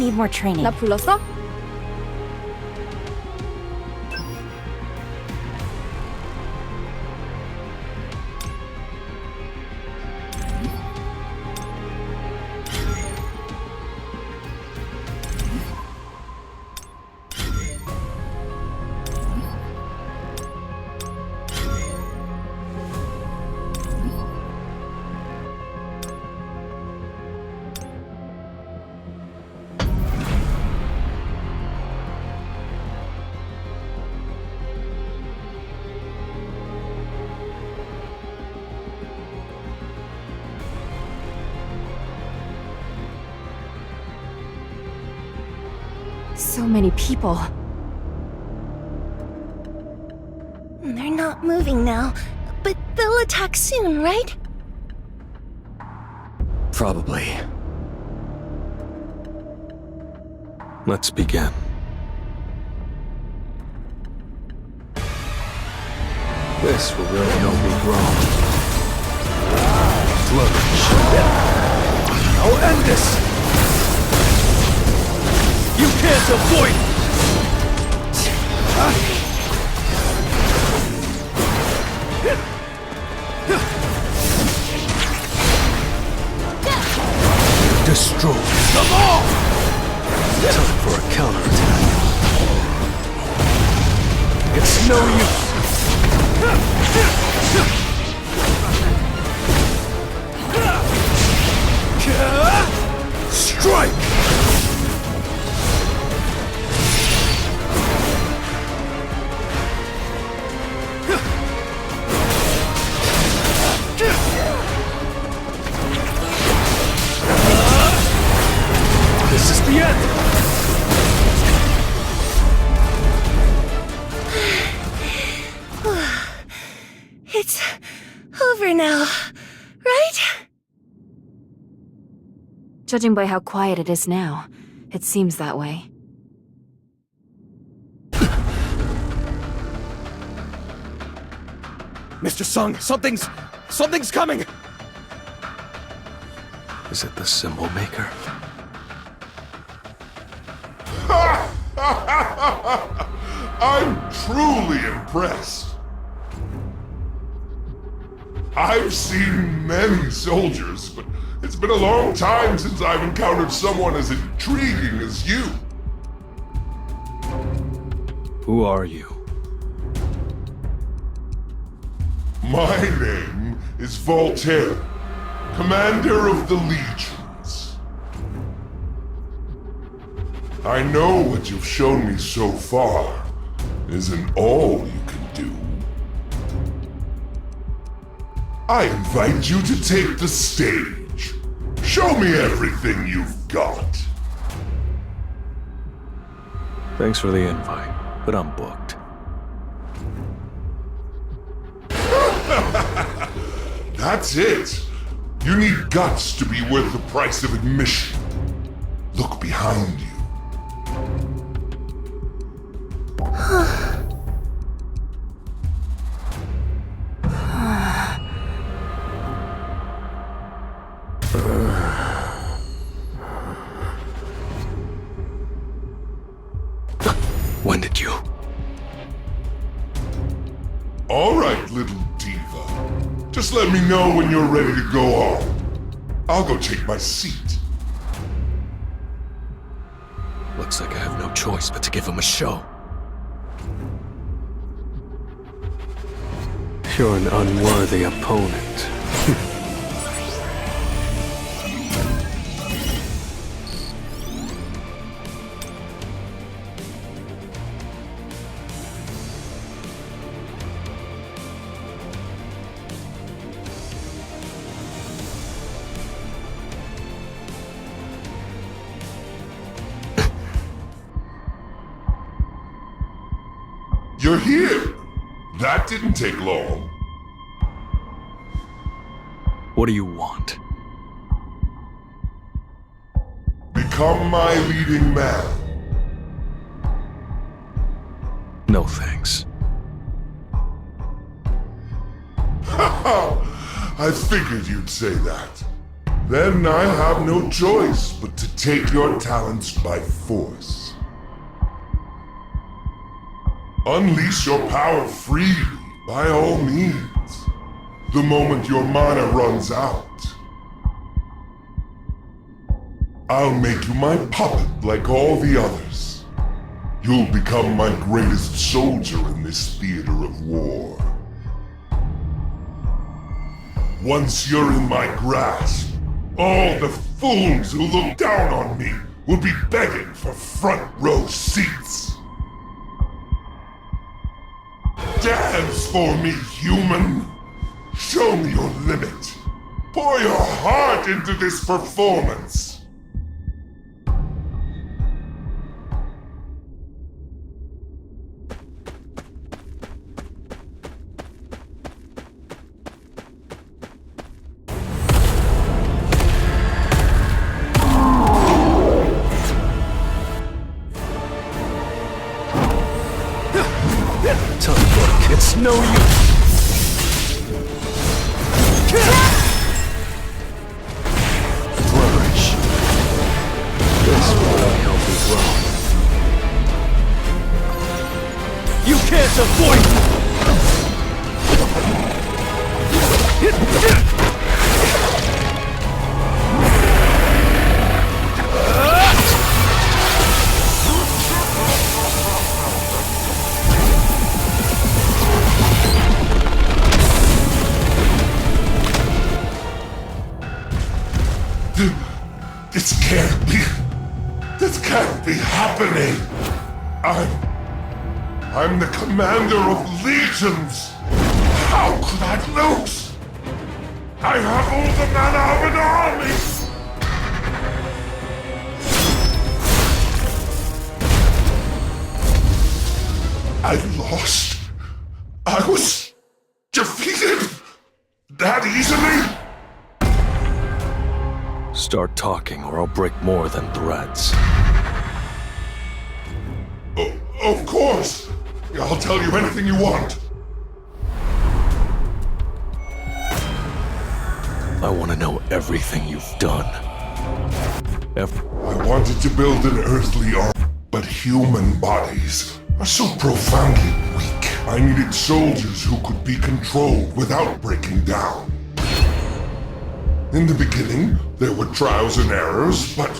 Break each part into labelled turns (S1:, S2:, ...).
S1: need more training.
S2: 나 불렀어?
S1: So many people.
S3: They're not moving now, but they'll attack soon, right?
S4: Probably. Let's begin. This will really help me grow. Flourish. I'll end this! You can't avoid it! Destroy them all! Time for a counterattack. It's no use. Strike! This is the end!
S3: It's over now, right?
S1: Judging by how quiet it is now, it seems that way.
S4: Mr. Sung, something's coming! Is it the symbol maker?
S5: I'm truly impressed. I've seen many soldiers, but it's been a long time since I've encountered someone as intriguing as you.
S4: Who are you?
S5: My name is Voltaire, commander of the legions. I know what you've shown me so far isn't all you can do. I invite you to take the stage. Show me everything you've got.
S4: Thanks for the invite, but I'm booked.
S5: That's it. You need guts to be worth the price of admission. Look behind you.
S4: When did you?
S5: All right, little diva. Just let me know when you're ready to go on. I'll go take my seat.
S4: Looks like I have no choice but to give him a show. You're an unworthy opponent.
S5: You're here. That didn't take long.
S4: What do you want?
S5: Become my leading man.
S4: No thanks.
S5: I figured you'd say that. then I have no choice but to take your talents by force. Unleash your power freely, by all means, the moment your mana runs out. I'll make you my puppet like all the others. You'll become my greatest soldier in this theater of war. Once you're in my grasp, all the fools who look down on me will be begging for front row seats. Dance for me, human! Show me your limit. Pour your heart into this performance.
S4: It's no use. Flourish. This will help me grow. You can't avoid me!
S5: This can't be happening. I'm the commander of legions. How could I lose? I have all the mana of an army. I lost. I was defeated that easily.
S4: Start talking or I'll break more than threads.
S5: Oh, of course! I'll tell you anything you want.
S4: I want to know everything you've done.
S5: I wanted to build an earthly army, but human bodies are so profoundly weak. I needed soldiers who could be controlled without breaking down. In the beginning, there were trials and errors, but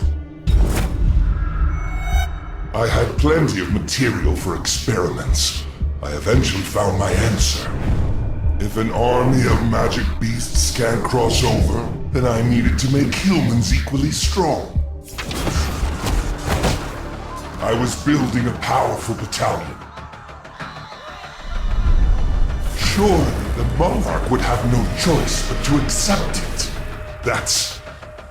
S5: I had plenty of material for experiments. I eventually found my answer. If an army of magic beasts can't cross over, then I needed to make humans equally strong. I was building a powerful battalion. Surely the monarch would have no choice but to accept it. That's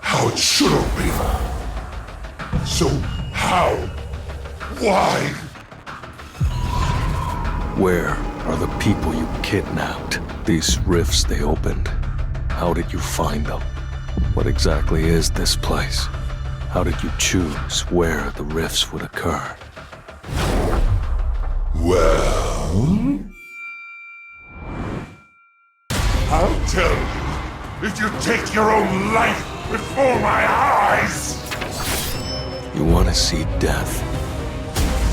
S5: how it should have been. So how? Why?
S4: Where are the people you kidnapped? These rifts they opened. How did you find them? What exactly is this place? How did you choose where the rifts would occur?
S5: Well, I'll tell you if you take your own life before my eyes.
S4: You want to see death?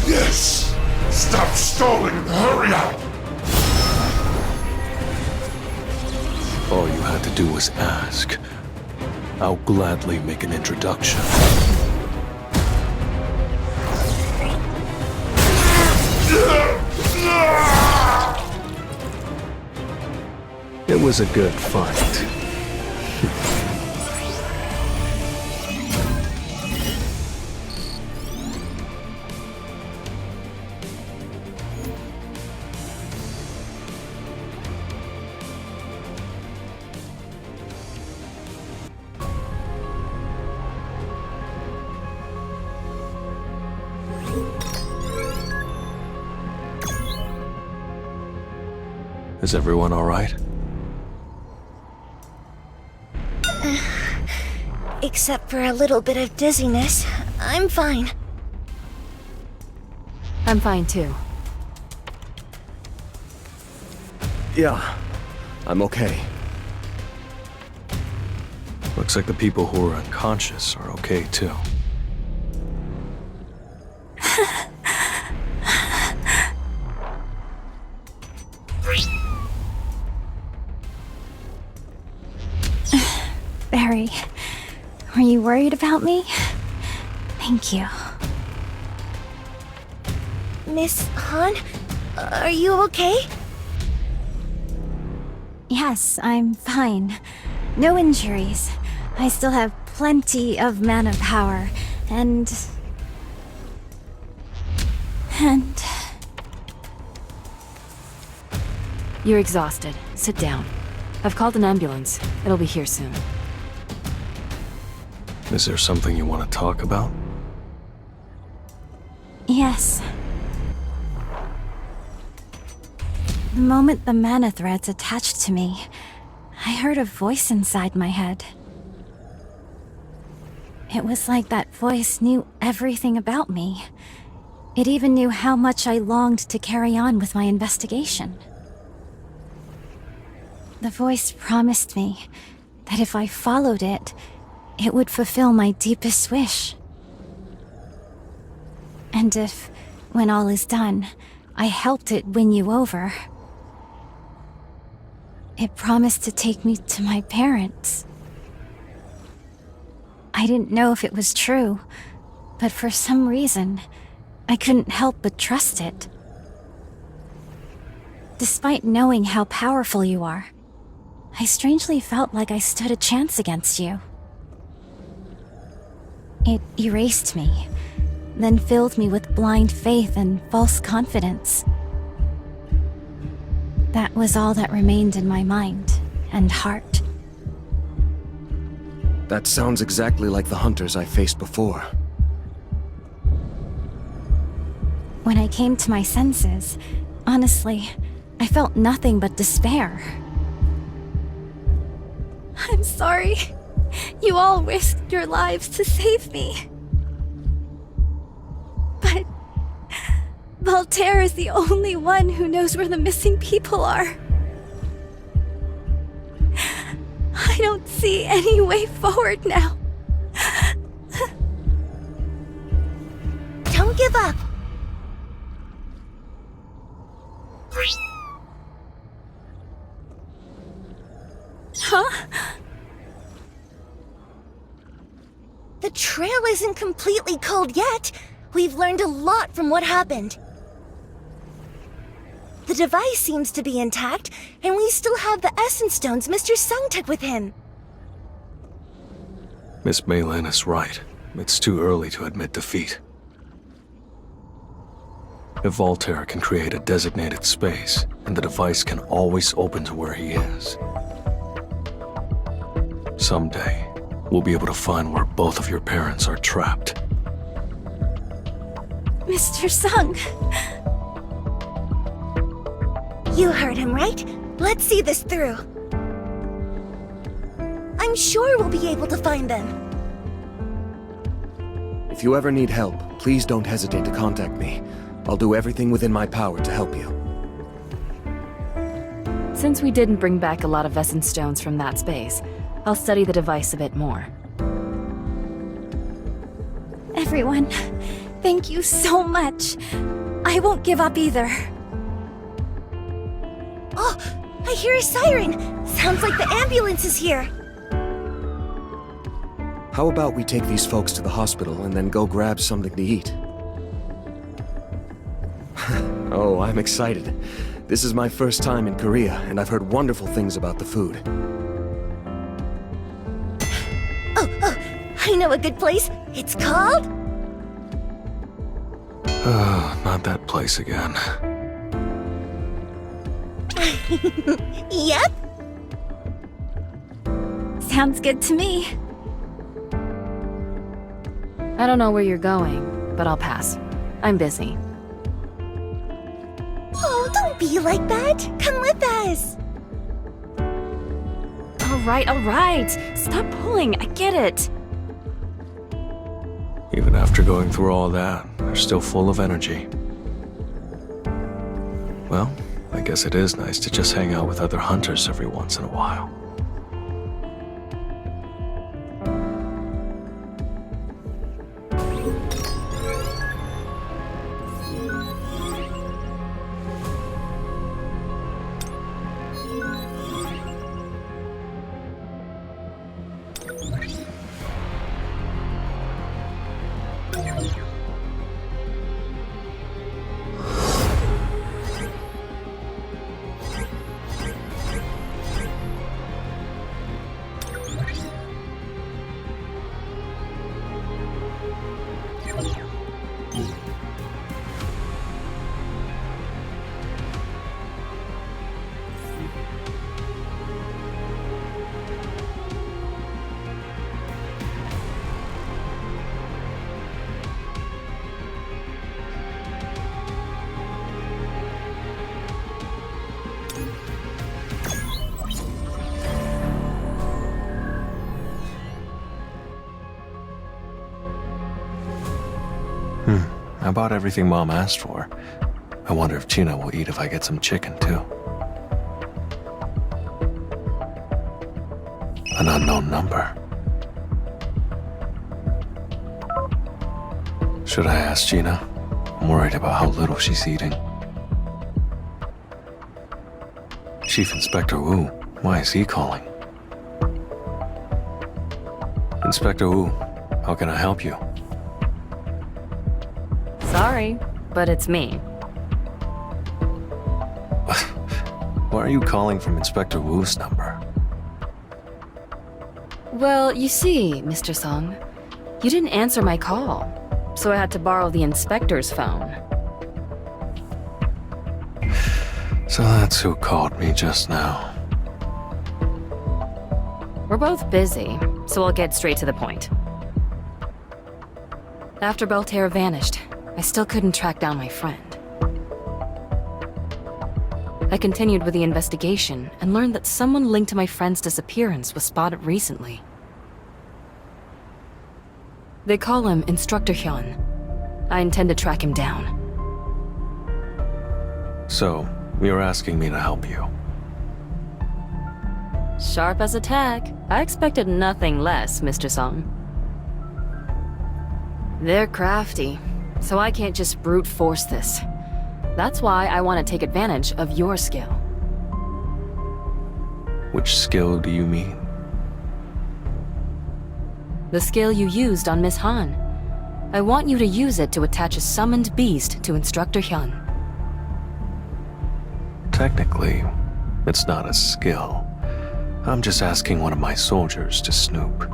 S5: Yes! Stop stalling and hurry up!
S4: All you had to do was ask. I'll gladly make an introduction. It was a good fight. Is everyone all right?
S3: Except for a little bit of dizziness, I'm fine.
S1: I'm fine too.
S2: Yeah, I'm okay.
S4: But Looks like the people who are unconscious are okay too.
S3: Barry, were you worried about me? Thank you. Miss Han, are you okay? Yes, I'm fine. No injuries. I still have plenty of mana power, and...
S1: You're exhausted. Sit down. I've called an ambulance. It'll be here soon.
S4: Is there something you want to talk about?
S3: Yes. The moment the mana threads attached to me, I heard a voice inside my head. It was like that voice knew everything about me. It even knew how much I longed to carry on with my investigation. The voice promised me that if I followed it, it would fulfill my deepest wish. And if, when all is done, I helped it win you over, it promised to take me to my parents. I didn't know if it was true, but for some reason, I couldn't help but trust it. Despite knowing how powerful you are, I strangely felt like I stood a chance against you. It erased me, then filled me with blind faith and false confidence. That was all that remained in my mind and heart.
S2: That sounds exactly like the hunters I faced before.
S3: When I came to my senses, honestly, I felt nothing but despair. I'm sorry. You all risked your lives to save me. But Voltaire is the only one who knows where the missing people are. I don't see any way forward now. Don't give up. Huh? The trail isn't completely cold yet. We've learned a lot from what happened. The device seems to be intact, and we still have the essence stones Mr. Sung took with him.
S4: Miss Maylin is right. It's too early to admit defeat. If Voltaire can create a designated space, and the device can always open to where he is, someday, we'll be able to find where both of your parents are trapped.
S3: Mr. Sung. You heard him, right? Let's see this through. I'm sure we'll be able to find them.
S2: If you ever need help, please don't hesitate to contact me. I'll do everything within my power to help you.
S1: Since we didn't bring back a lot of essence stones from that space, I'll study the device a bit more.
S3: Everyone, thank you so much. I won't give up either. Oh, I hear a siren. Sounds like the ambulance is here.
S2: How about we take these folks to the hospital and then go grab something to eat? Oh, I'm excited. This is my first time in Korea, and I've heard wonderful things about the food.
S3: Oh, I know a good place. It's called...
S4: Not that place again.
S3: Yep. Sounds good to me.
S1: I don't know where you're going, but I'll pass. I'm busy.
S3: Oh, don't be like that. Come with us.
S1: All right. Stop pulling. I get it.
S4: Even after going through all that, they're still full of energy. Well, I guess it is nice to just hang out with other hunters every once in a while. I bought everything Mom asked for. I wonder if Gina will eat if I get some chicken, too. An unknown number. Should I ask Gina? I'm worried about how little she's eating. Chief Inspector Wu, why is he calling? Inspector Wu, how can I help you?
S1: Sorry, but it's me.
S4: Why are you calling from Inspector Wu's number?
S1: Well, you see, Mr. Song, you didn't answer my call, so I had to borrow the inspector's phone.
S4: So that's who called me just now.
S1: We're both busy, so I'll get straight to the point. After Belterre vanished, I still couldn't track down my friend. I continued with the investigation and learned that someone linked to my friend's disappearance was spotted recently. They call him Instructor Hyun. I intend to track him down.
S4: So, you're asking me to help you.
S1: Sharp as a tack. I expected nothing less, Mr. Song. They're crafty, so I can't just brute force this. That's why I want to take advantage of your skill.
S4: Which skill do you mean?
S1: The skill you used on Miss Han. I want you to use it to attach a summoned beast to Instructor Hyun.
S4: Technically, it's not a skill. I'm just asking one of my soldiers to snoop.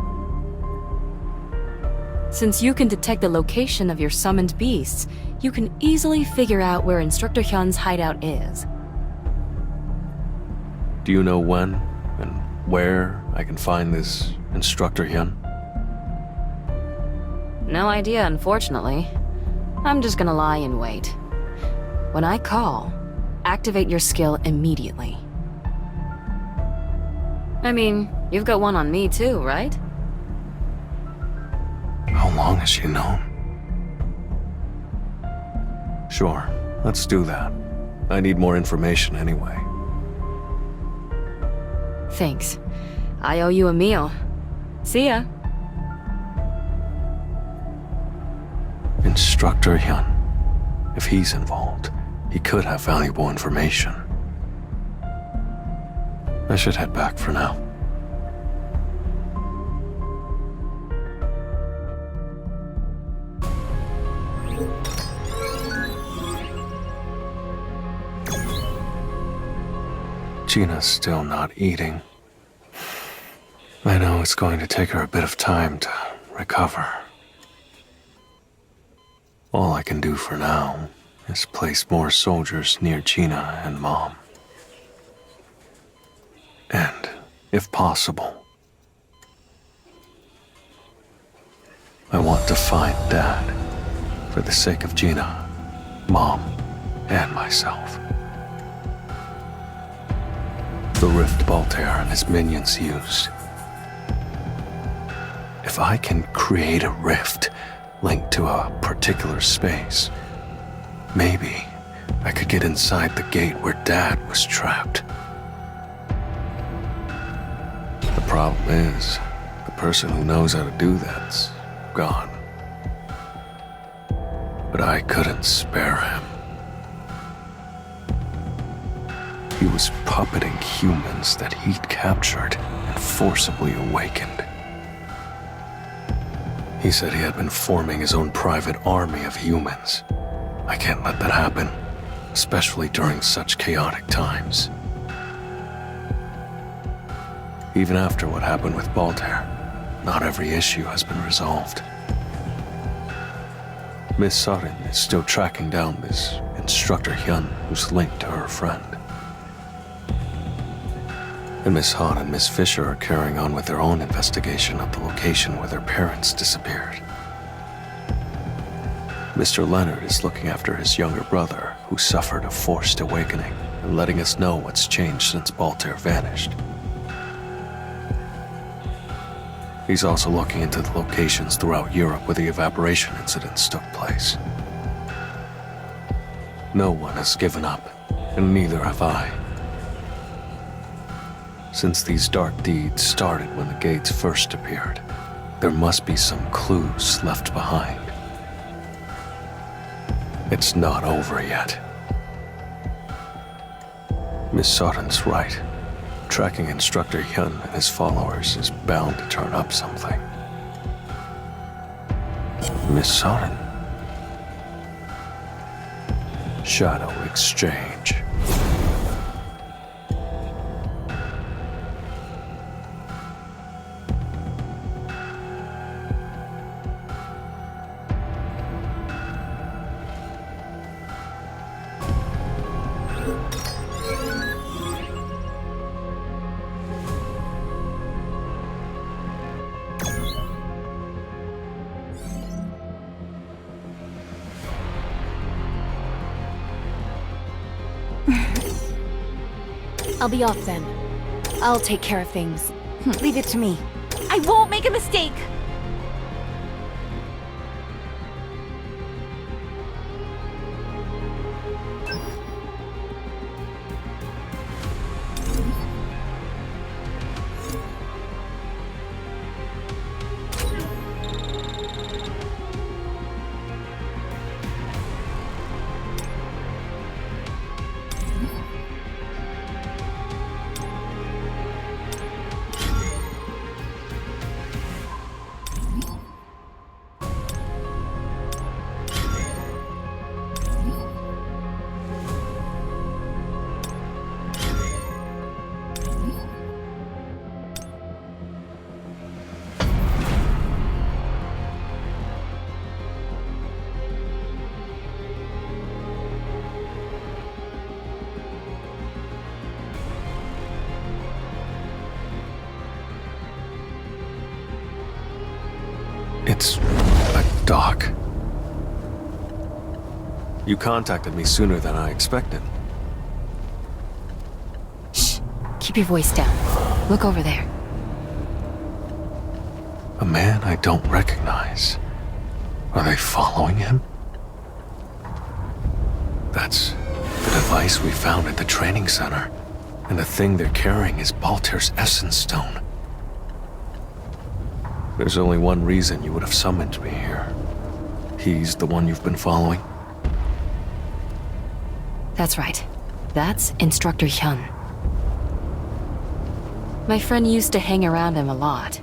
S1: Since you can detect the location of your summoned beasts, you can easily figure out where Instructor Hyun's hideout is.
S4: Do you know when and where I can find this Instructor Hyun?
S1: No idea, unfortunately. I'm just gonna lie in wait. When I call, activate your skill immediately. I mean, you've got one on me too, right?
S4: How long has she known? Sure, let's do that. I need more information anyway.
S1: Thanks. I owe you a meal. See ya.
S4: Instructor Hyun. If he's involved, he could have valuable information. I should head back for now. Gina's still not eating. I know it's going to take her a bit of time to recover. All I can do for now is place more soldiers near Gina and Mom. And, if possible, I want to find Dad for the sake of Gina, Mom, and myself. The rift Belterre and his minions used. If I can create a rift linked to a particular space, maybe I could get inside the gate where Dad was trapped. The problem is, the person who knows how to do that's gone. But I couldn't spare him. He was puppeting humans that he'd captured and forcibly awakened. He said he had been forming his own private army of humans. I can't let that happen, especially during such chaotic times. Even after what happened with Belterre, not every issue has been resolved. Miss Sutton is still tracking down this Instructor Hyun who's linked to her friend. And Miss Han and Miss Fisher are carrying on with their own investigation of the location where their parents disappeared. Mr. Leonard is looking after his younger brother, who suffered a forced awakening, and letting us know what's changed since Belterre vanished. He's also looking into the locations throughout Europe where the evaporation incidents took place. No one has given up, and neither have I. Since these dark deeds started when the gates first appeared, there must be some clues left behind. It's not over yet. Miss Soren's right. Tracking Instructor Hyun and his followers is bound to turn up something. Miss Soren. Shadow exchange.
S6: I'll be off then. I'll take care of things.
S3: Leave it to me. I won't make a mistake!
S4: It's a dock. You contacted me sooner than I expected.
S1: Shh. Keep your voice down. Look over there.
S4: A man I don't recognize. Are they following him? That's the device we found at the training center. And the thing they're carrying is Balter's Essence Stone. There's only one reason you would have summoned me here. He's the one you've been following?
S1: That's right. That's Instructor Hyun. My friend used to hang around him a lot.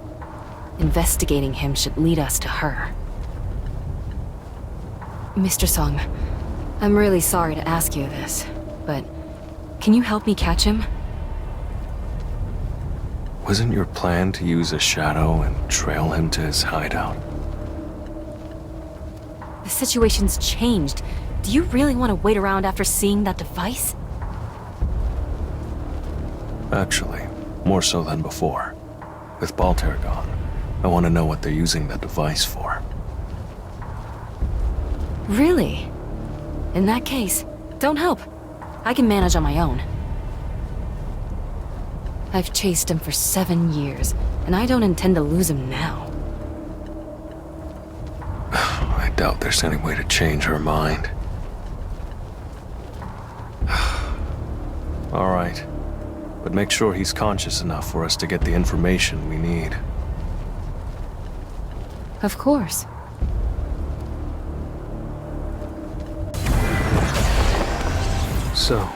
S1: Investigating him should lead us to her. Mr. Sung, I'm really sorry to ask you this, but can you help me catch him?
S4: Wasn't your plan to use a shadow and trail him to his hideout?
S1: The situation's changed. Do you really want to wait around after seeing that device?
S4: Actually, more so than before. With Balter gone, I want to know what they're using that device for.
S1: Really? In that case, don't help. I can manage on my own. I've chased him for 7 years, and I don't intend to lose him now.
S4: I doubt there's any way to change her mind. All right. But make sure he's conscious enough for us to get the information we need.
S1: Of course.
S4: So,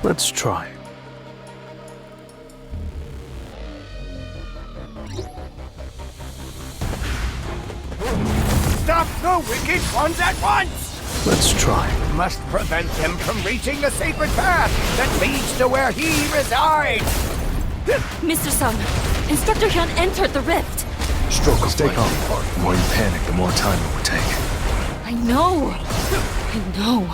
S4: let's try.
S7: Stop the wicked ones at once!
S4: Let's try.
S7: Must prevent them from reaching the sacred path that leads to where he resides!
S1: Mr. Sung, Instructor Hyun entered the rift.
S4: Stroke of Stay calm. The more you panic, the more time it would take.
S1: I know. I know.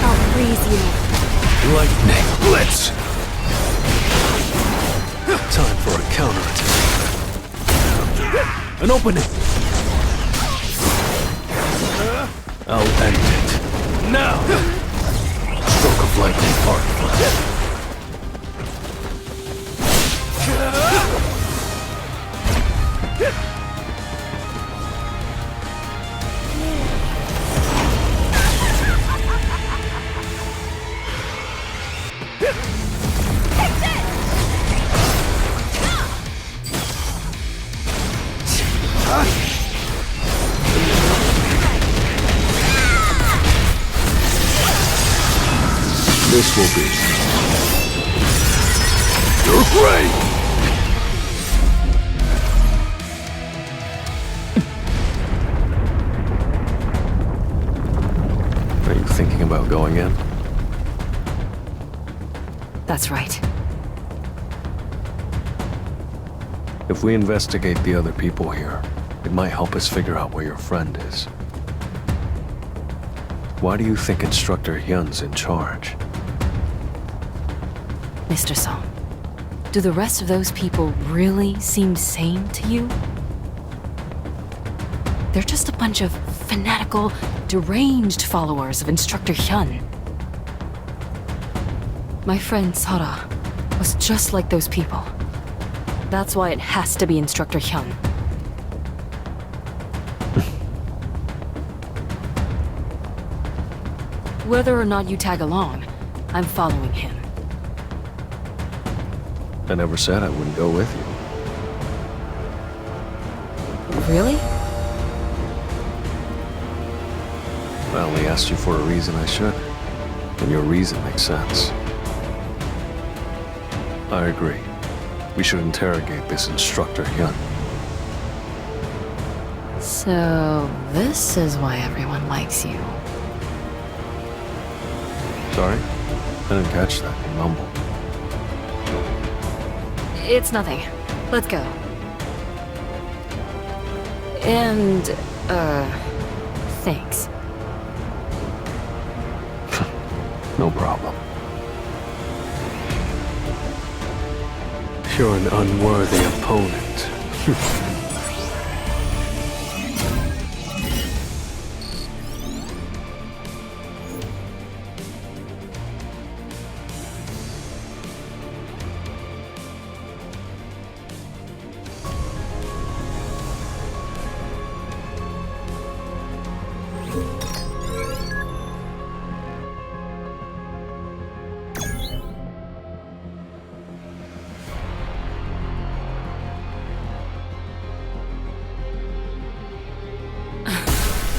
S1: I'll freeze you.
S4: Lightning Blitz! Time for a counterattack. An opening! I'll end it. Now! Stroke of lightning, arc flash. this will be. You're great! Are you thinking about going in?
S1: That's right.
S4: If we investigate the other people here, it might help us figure out where your friend is. Why do you think Instructor Hyun's in charge?
S1: Mr. Song, do the rest of those people really seem sane to you? They're just a bunch of fanatical, deranged followers of Instructor Hyun. My friend Sara was just like those people. That's why it has to be Instructor Hyun. Whether or not you tag along, I'm following him.
S4: I never said I wouldn't go with you.
S1: Really?
S4: I only asked you for a reason I should. And your reason makes sense. I agree. We should interrogate this Instructor Hyun.
S1: So, this is why everyone likes you.
S4: Sorry? I didn't catch that. You mumbled.
S1: It's nothing. Let's go. And, thanks.
S4: No problem. You're an unworthy opponent.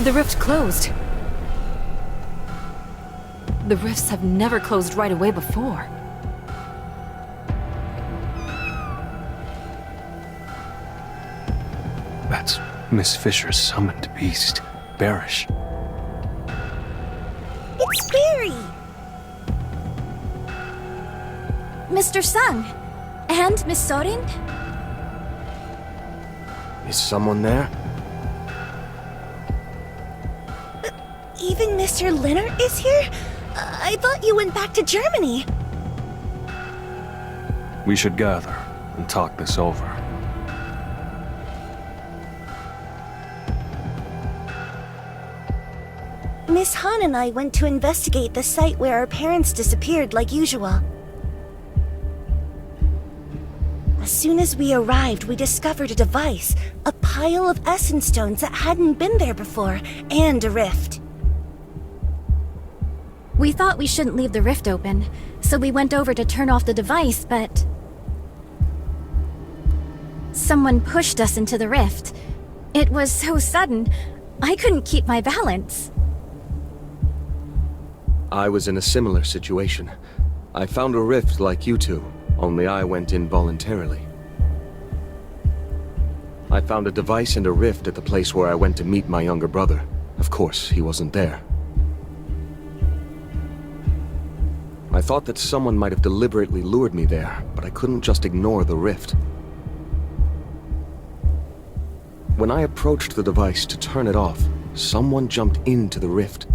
S1: The rift closed. The rifts have never closed right away before.
S4: That's Miss Fisher's summoned beast, Barish.
S3: It's Barry! Mr. Sung. And Miss Sorin?
S2: Is someone there?
S8: Even Mr. Leonard is here? I thought you went back to Germany.
S4: We should gather and talk this over.
S8: Miss Han and I went to investigate the site where our parents disappeared like usual. As soon as we arrived, we discovered a device, a pile of essence stones that hadn't been there before, and a rift.
S3: We thought we shouldn't leave the rift open, so we went over to turn off the device, but... someone pushed us into the rift. It was so sudden, I couldn't keep my balance.
S2: I was in a similar situation. I found a rift like you two, only I went in voluntarily. I found a device and a rift at the place where I went to meet my younger brother. Of course, he wasn't there. I thought that someone might have deliberately lured me there, but I couldn't just ignore the rift. When I approached the device to turn it off, someone jumped into the rift.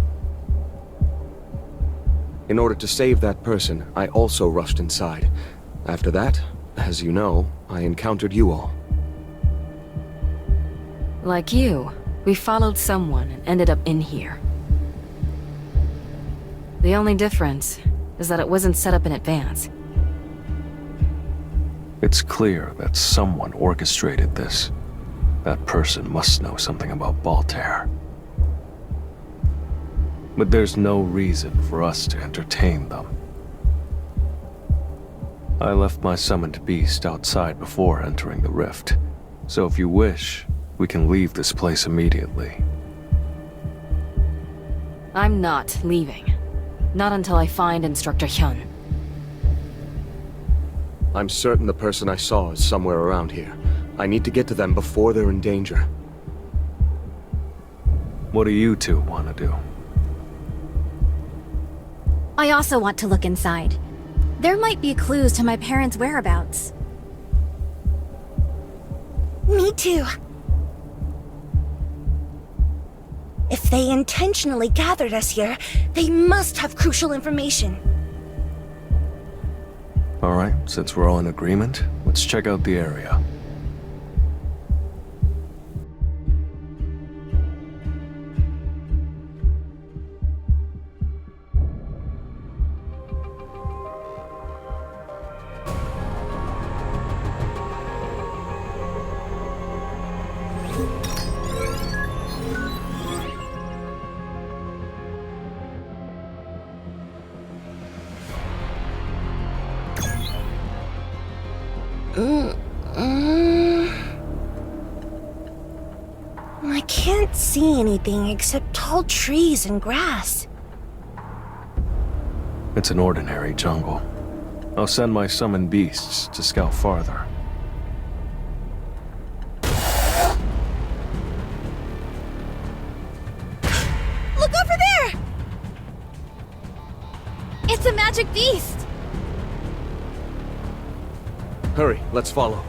S2: In order to save that person, I also rushed inside. After that, as you know, I encountered you all.
S1: Like you, we followed someone and ended up in here. The only difference is that it wasn't set up in advance.
S4: It's clear that someone orchestrated this. That person must know something about Baltair. But there's no reason for us to entertain them. I left my summoned beast outside before entering the rift, so if you wish, we can leave this place immediately.
S1: I'm not leaving. Not until I find Instructor Hyun.
S2: I'm certain the person I saw is somewhere around here. I need to get to them before they're in danger.
S4: What do you two want to do?
S3: I also want to look inside. There might be clues to my parents' whereabouts.
S8: Me too. If they intentionally gathered us here, they must have crucial information.
S4: Alright, since we're all in agreement, let's check out the area.
S8: I can't see anything except tall trees and grass.
S4: It's an ordinary jungle. I'll send my summoned beasts to scout farther.
S3: Look over there! It's a magic beast!
S2: Hurry, let's follow.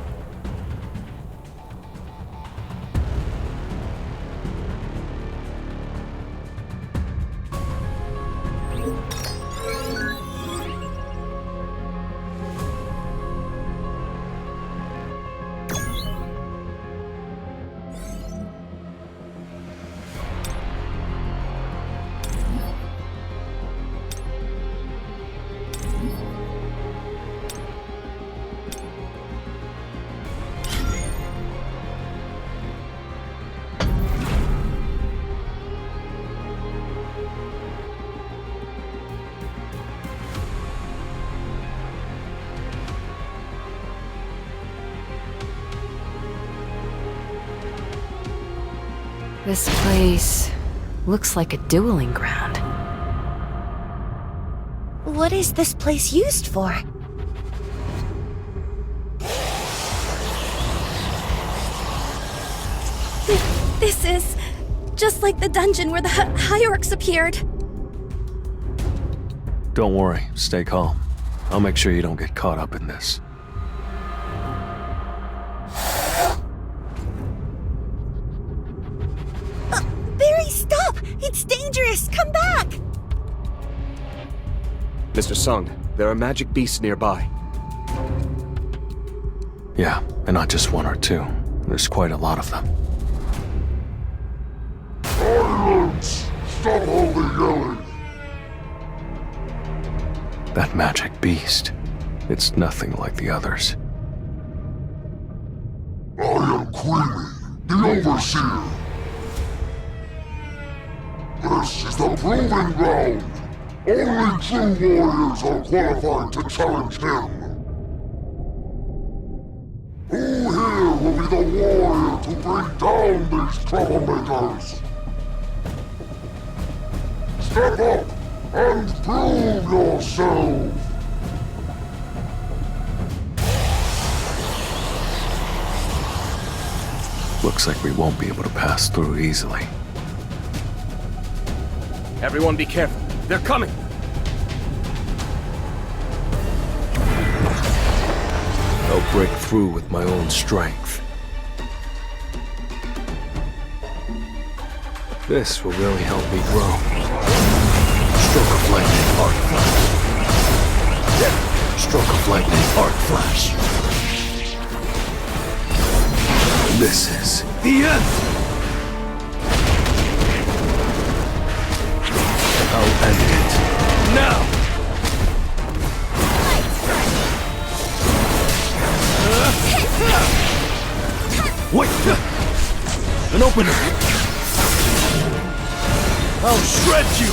S1: This place looks like a dueling ground.
S8: What is this place used for?
S3: This is just like the dungeon where the Hierarchs appeared.
S4: Don't worry, stay calm. I'll make sure you don't get caught up in this.
S8: Barry, stop! It's dangerous! Come back!
S2: Mr. Sung, there are magic beasts nearby.
S4: Yeah, and not just one or two. There's quite a lot of them.
S5: Silence! Stop all the yelling!
S4: That magic beast. It's nothing like the others.
S5: I am Queenie, the Overseer. This is the proving ground. Only true warriors are qualified to challenge him. Who here will be the warrior to bring down these troublemakers? Step up and prove yourself!
S4: Looks like we won't be able to pass through easily.
S2: Everyone be careful. They're coming!
S4: I'll break through with my own strength. This will really help me grow. Stroke of lightning, arc flash. Stroke of lightning, arc flash. This is the end! I'll end it. Now! Wait! An opener! I'll shred you!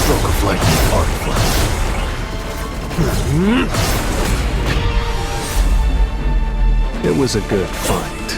S4: Stroke of lightning, arc flash. It was a good fight.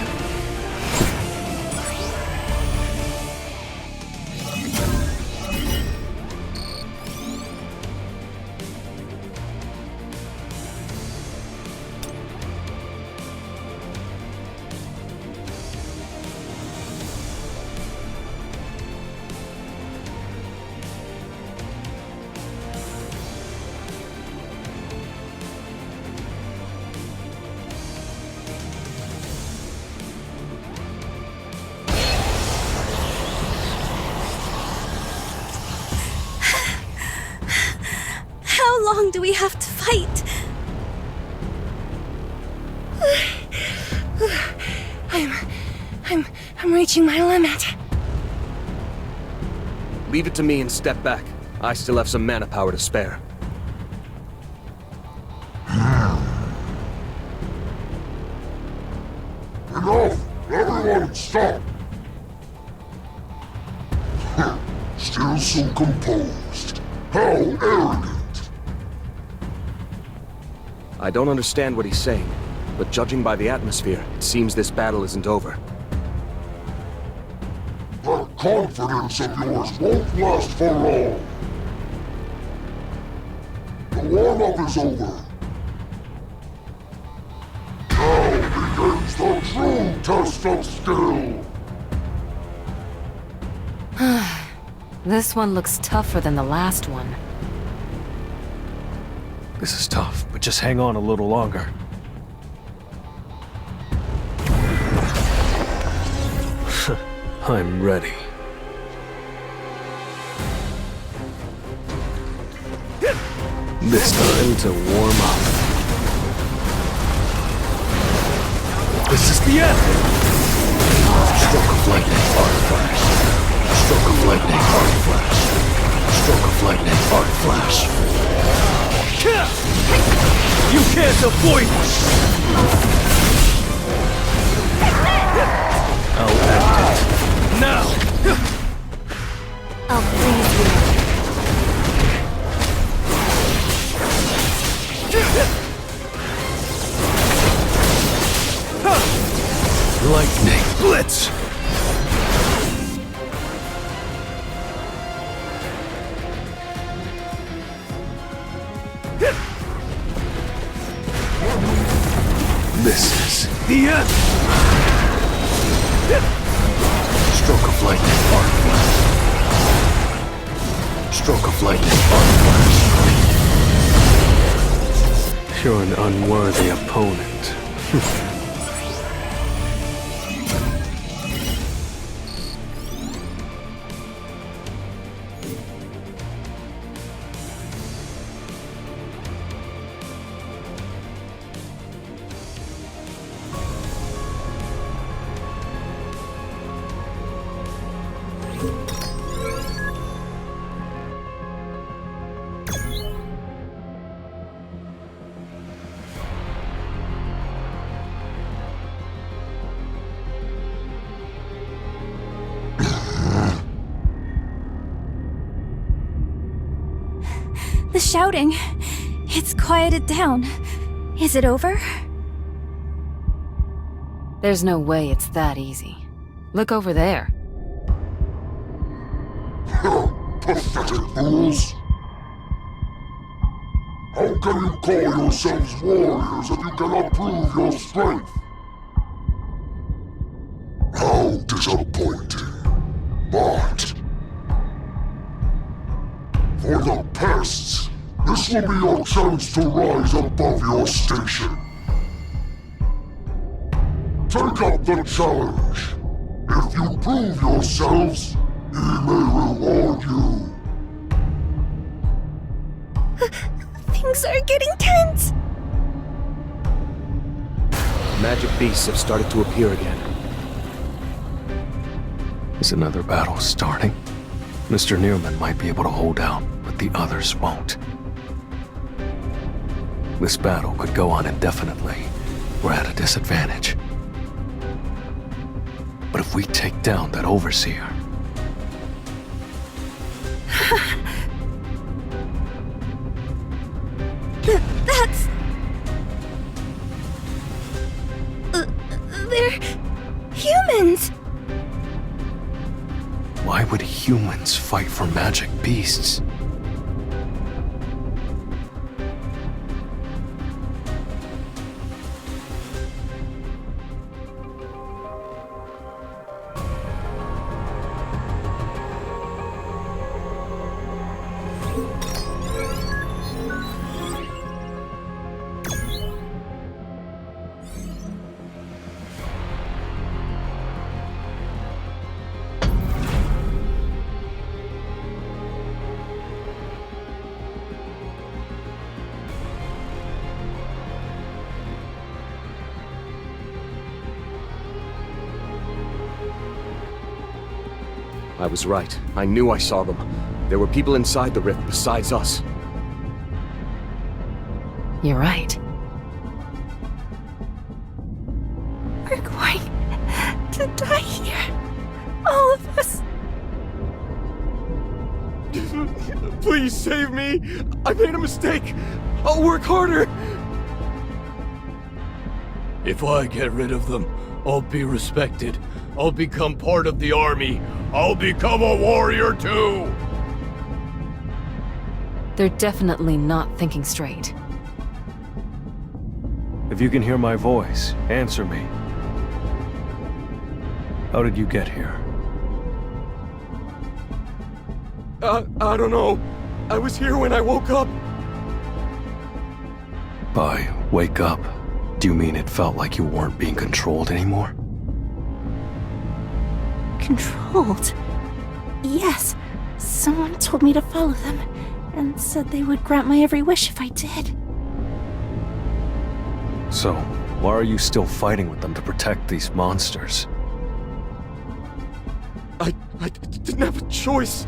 S3: have to fight.
S8: I'm reaching my limit.
S2: Leave it to me and step back. I still have some mana power to spare.
S5: Enough! Everyone stop! Still so composed. How arrogant!
S2: I don't understand what he's saying, but judging by the atmosphere, it seems this battle isn't over.
S5: That confidence of yours won't last for long. The warm-up is over. Now begins the true test of skill.
S1: This one looks tougher than the last one.
S4: This is tough, but just hang on a little longer. I'm ready. This time to warm up. This is the end! Stroke of lightning, arc flash. Stroke of lightning, arc flash. Stroke of lightning, arc flash. You can't avoid it! I'll end it. Now!
S6: I'll freeze you.
S4: Lightning Blitz! This is the end! Stroke of lightning, arc flash. Stroke of lightning, arc flash. You're an unworthy opponent.
S3: The shouting. It's quieted down. Is it over?
S1: There's no way it's that easy. Look over there.
S5: Pathetic fools! How can you call yourselves warriors if you cannot prove your strength? How disappointing. But for the pests, this will be your chance to rise above your station. Take up the challenge. If you prove yourselves, he may reward you.
S8: Things are getting tense.
S2: Magic beasts have started to appear again.
S4: Is another battle starting? Mr. Nearman might be able to hold out, but the others won't. This battle could go on indefinitely. We're at a disadvantage. But if we take down that overseer...
S3: That's...
S8: They're humans.
S4: Why would humans fight for magic beasts?
S2: I was right. I knew I saw them. There were people inside the rift besides us.
S1: You're right.
S3: We're going to die here. All of us.
S2: Please save me! I made a mistake! I'll work harder!
S9: If I get rid of them, I'll be respected. I'll become part of the army. I'll become a warrior too!
S1: They're definitely not thinking straight.
S4: If you can hear my voice, answer me. How did you get here?
S2: I don't know. I was here when I woke up.
S4: By wake up, do you mean it felt like you weren't being controlled anymore?
S3: Controlled? Yes. Someone told me to follow them, and said they would grant my every wish if I did.
S4: So, why are you still fighting with them to protect these monsters?
S2: I didn't have a choice.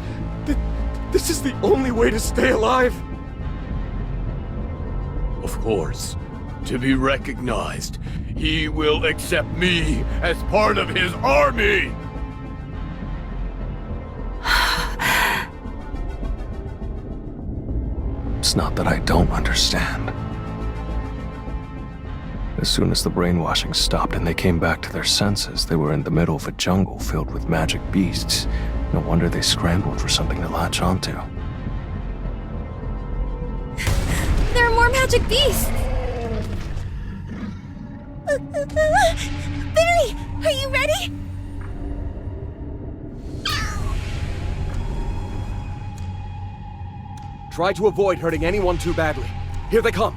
S2: This is the only way to stay alive.
S9: Of course. To be recognized, he will accept me as part of his army!
S4: It's not that I don't understand. As soon as the brainwashing stopped and they came back to their senses, they were in the middle of a jungle filled with magic beasts. No wonder they scrambled for something to latch onto.
S3: There are more magic beasts! Barry, are you ready?
S2: Try to avoid hurting anyone too badly. Here they come.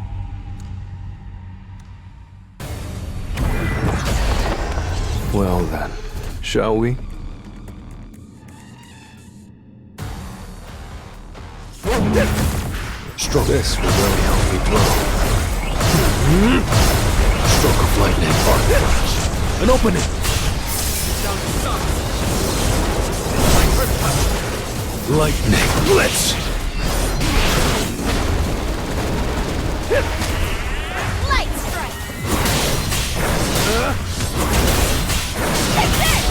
S4: Well then, shall we?
S5: Stroke.
S4: This will really help me blow. Stroke of lightning, arc flash. An opening! Lightning blitz!
S3: Light strike! Take this!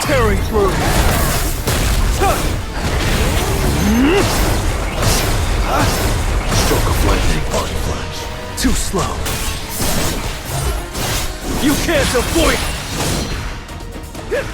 S4: Tearing through! Stroke of lightning, arc flash. Too slow. You can't avoid it!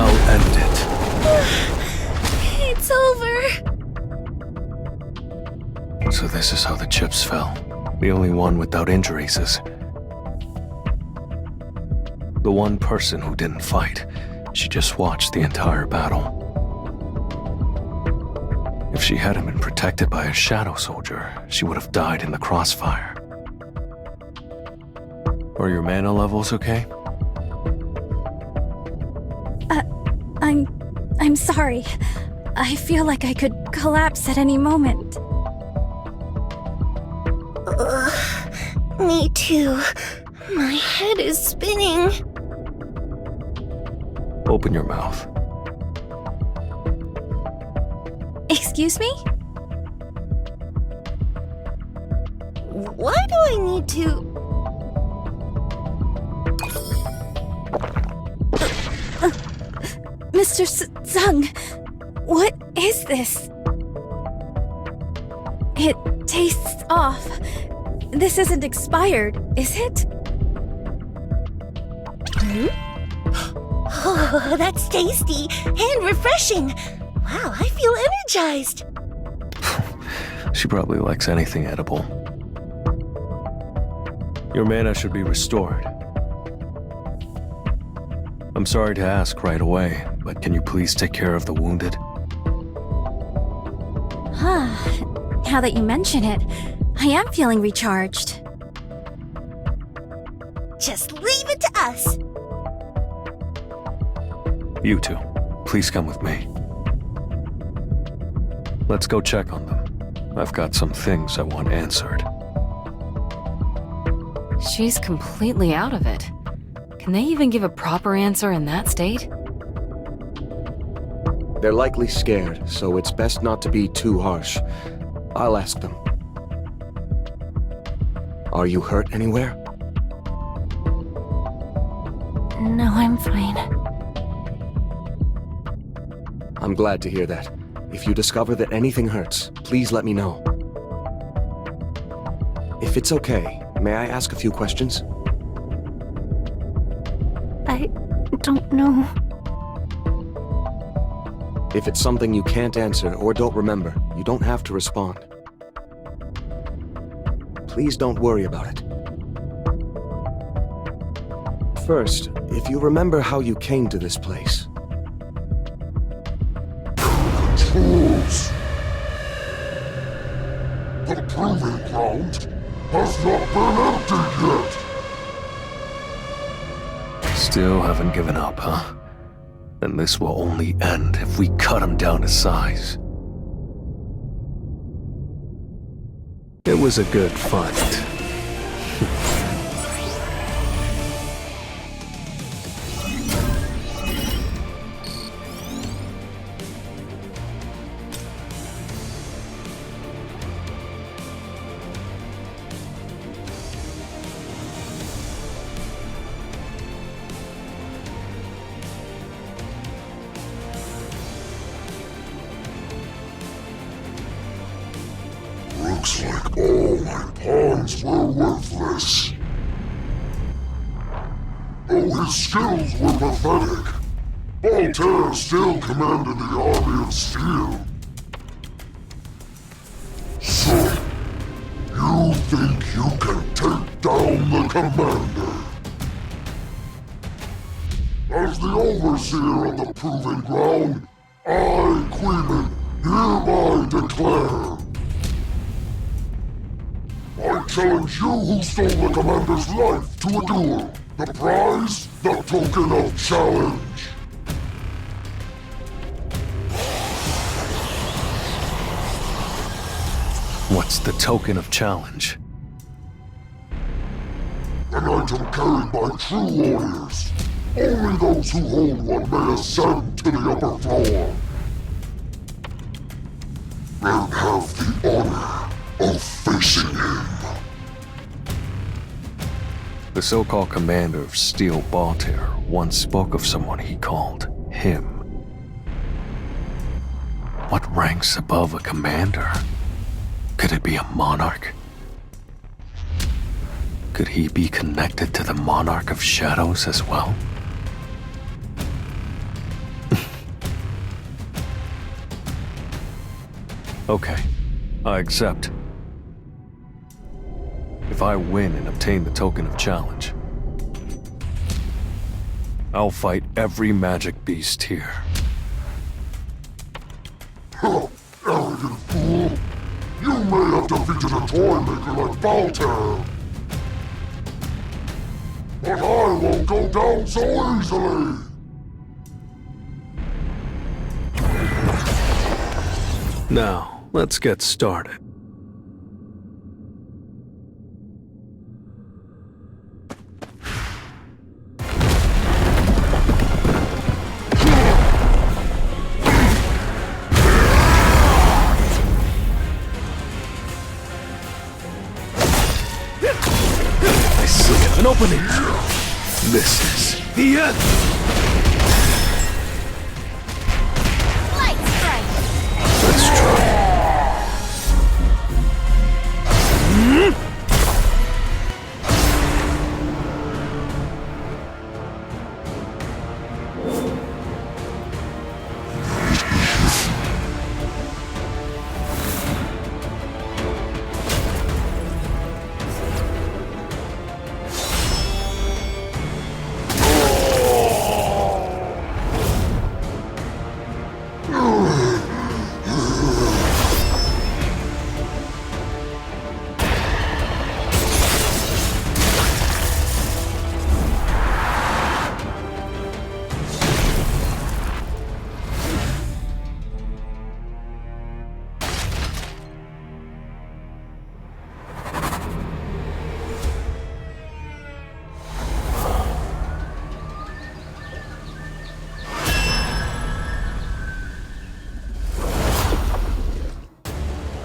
S4: I'll end it.
S3: It's over.
S4: So this is how the chips fell. The only one without injuries is... the one person who didn't fight. She just watched the entire battle. If she hadn't been protected by a shadow soldier, she would have died in the crossfire. Are your mana levels okay?
S3: I'm sorry. I feel like I could collapse at any moment.
S8: Me too. My head is spinning.
S4: Open your mouth.
S3: Excuse me?
S8: Why do I need to...
S3: Mr. Zung, what is this? It tastes off. This isn't expired, is it?
S8: Oh, that's tasty and refreshing. Wow, I feel energized.
S4: She probably likes anything edible. Your mana should be restored. I'm sorry to ask right away, but can you please take care of the wounded?
S3: Now that you mention it, I am feeling recharged.
S8: Just leave it to us.
S4: You two, please come with me. Let's go check on them. I've got some things I want answered.
S1: She's completely out of it. Can they even give a proper answer in that state?
S2: They're likely scared, so it's best not to be too harsh. I'll ask them. Are you hurt anywhere?
S3: No, I'm fine.
S2: I'm glad to hear that. If you discover that anything hurts, please let me know. If it's okay, may I ask a few questions?
S3: I don't know.
S2: If it's something you can't answer or don't remember, you don't have to respond. Please don't worry about it. First, if you remember how you came to this place.
S5: Controls. The proving ground has not been emptied yet.
S4: Still haven't given up, huh? Then this will only end if we cut him down to size. It was a good fight.
S5: Looks like all my pawns were worthless. Though his skills were pathetic, Voltaire still commanded the army of steel. So, you think you can take down the commander? As the overseer of the proving ground, I, Queenan, hereby declare. I challenge you who stole the commander's life to a duel. The prize, the token of challenge.
S4: What's the token of challenge?
S5: An item carried by true warriors. Only those who hold one may ascend to the upper floor. And have the honor of facing him.
S4: The so-called commander of Steel Voltaire once spoke of someone he called him. What ranks above a commander? Could it be a monarch? Could he be connected to the monarch of shadows as well? Okay, I accept. If I win and obtain the token of challenge, I'll fight every magic beast here.
S5: Arrogant fool! You may have defeated a toy maker like Voltaire, but I won't go down so easily!
S4: Now, let's get started. I see an opening. This is the end. Let's try.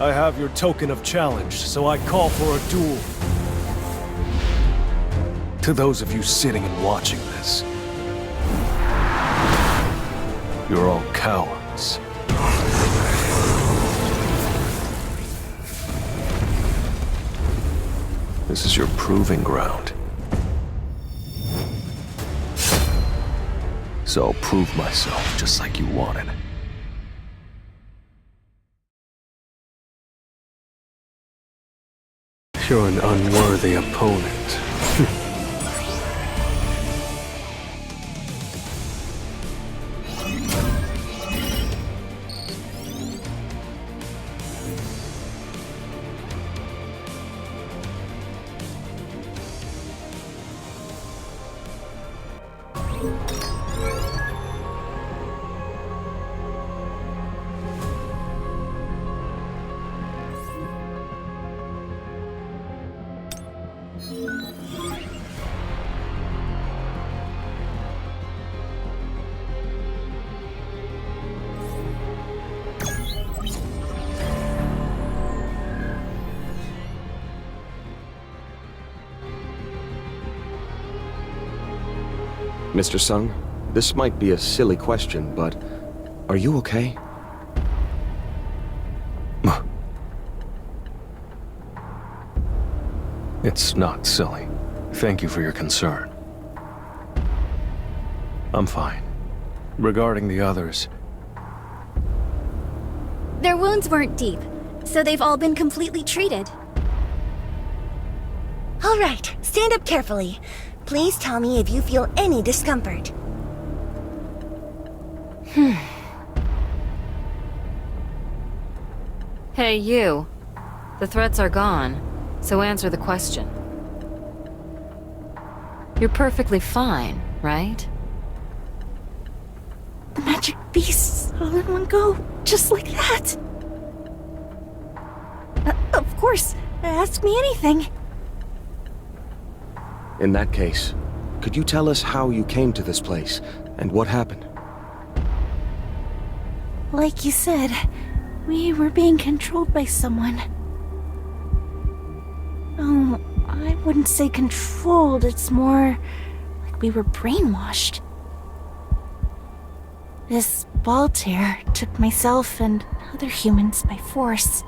S4: I have your token of challenge, so I call for a duel. To those of you sitting and watching this, you're all cowards. This is your proving ground. So I'll prove myself just like you wanted. You're an unworthy opponent.
S2: Mr. Sung, this might be a silly question, but are you okay?
S4: It's not silly. Thank you for your concern. I'm fine. Regarding the others,
S3: Their wounds weren't deep, so they've all been completely treated.
S8: All right, stand up carefully. Please tell me if you feel any discomfort.
S1: Hey, you. The threats are gone, so answer the question. You're perfectly fine, right?
S8: The magic beasts all in one go, just like that. Of course, ask me anything.
S2: In that case, could you tell us how you came to this place, and what happened?
S8: Like you said, we were being controlled by someone. Oh, I wouldn't say controlled, it's more like we were brainwashed. This Baltair took myself and other humans by force.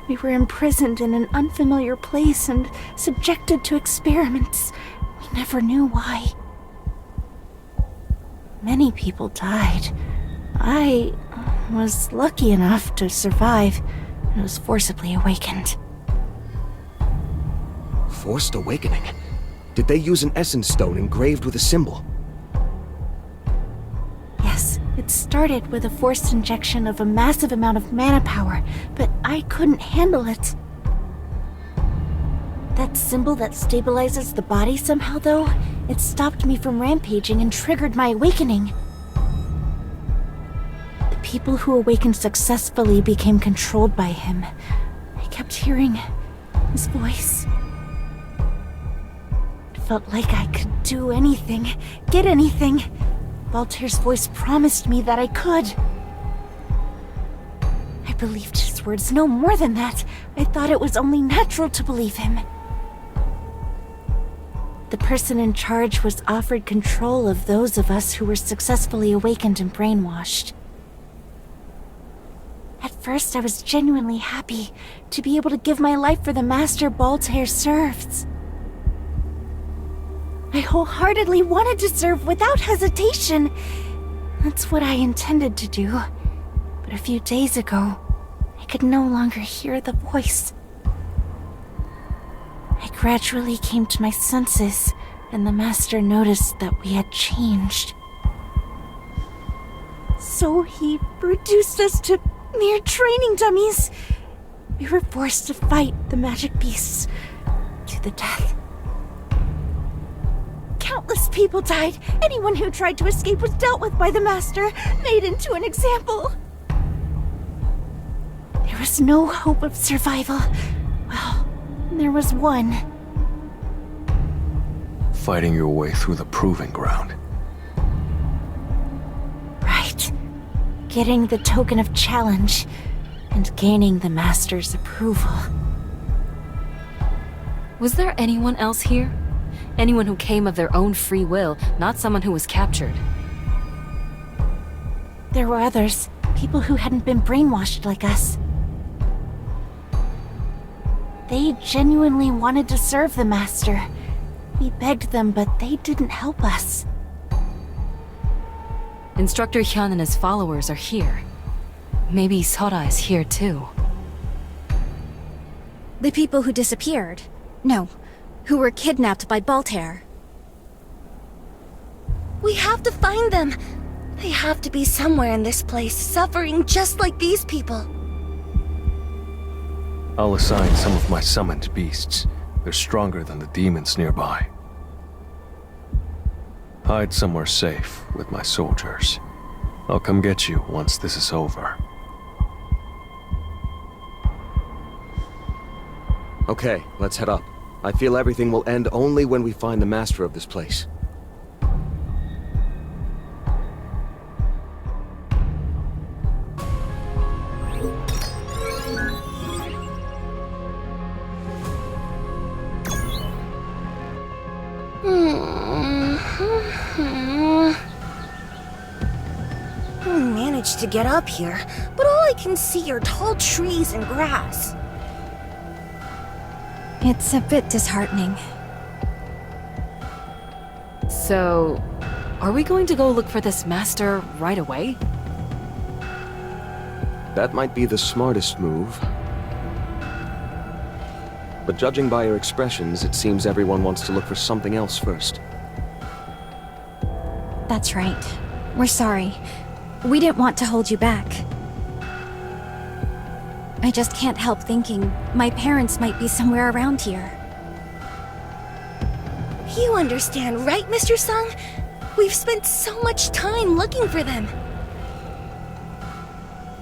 S8: We were imprisoned in an unfamiliar place and subjected to experiments. We never knew why. Many people died. I was lucky enough to survive and was forcibly awakened.
S2: Forced awakening? Did they use an essence stone engraved with a symbol?
S8: Yes, it started with a forced injection of a massive amount of mana power, but I couldn't handle it. That symbol that stabilizes the body somehow, though, it stopped me from rampaging and triggered my awakening. The people who awakened successfully became controlled by him. I kept hearing his voice. It felt like I could do anything, get anything. Baltair's voice promised me that I could. I believed his words, no more than that. I thought it was only natural to believe him. The person in charge was offered control of those of us who were successfully awakened and brainwashed. At first, I was genuinely happy to be able to give my life for the master Baltair serves. I wholeheartedly wanted to serve without hesitation. That's what I intended to do. But a few days ago, I could no longer hear the voice. I gradually came to my senses, and the master noticed that we had changed. So he reduced us to mere training dummies. We were forced to fight the magic beasts to the death. Countless people died. Anyone who tried to escape was dealt with by the master, made into an example. There was no hope of survival. Well, there was one.
S4: fighting your way through the proving ground.
S8: Right. Getting the token of challenge. and gaining the Master's approval.
S1: Was there anyone else here? Anyone who came of their own free will, not someone who was captured?
S8: There were others, people who hadn't been brainwashed like us. They genuinely wanted to serve the Master. We begged them, but they didn't help us.
S1: Instructor Hyun and his followers are here. Maybe Sora is here too.
S3: The people who disappeared. No, who were kidnapped by Baltair.
S10: We have to find them. They have to be somewhere in this place, suffering just like these people.
S4: I'll assign some of my summoned beasts. They're stronger than the demons nearby. Hide somewhere safe with my soldiers. I'll come get you once this is over.
S2: Okay, let's head up. I feel everything will end only when we find the master of this place.
S10: I managed to get up here, but all I can see are tall trees and grass.
S3: It's a bit disheartening.
S1: So, are we going to go look for this master right away?
S2: That might be the smartest move. But judging by your expressions, it seems everyone wants to look for something else first.
S3: That's right. We're sorry. We didn't want to hold you back. I just can't help thinking my parents might be somewhere around here.
S10: You understand, right, Mr. Sung? We've spent so much time looking for them.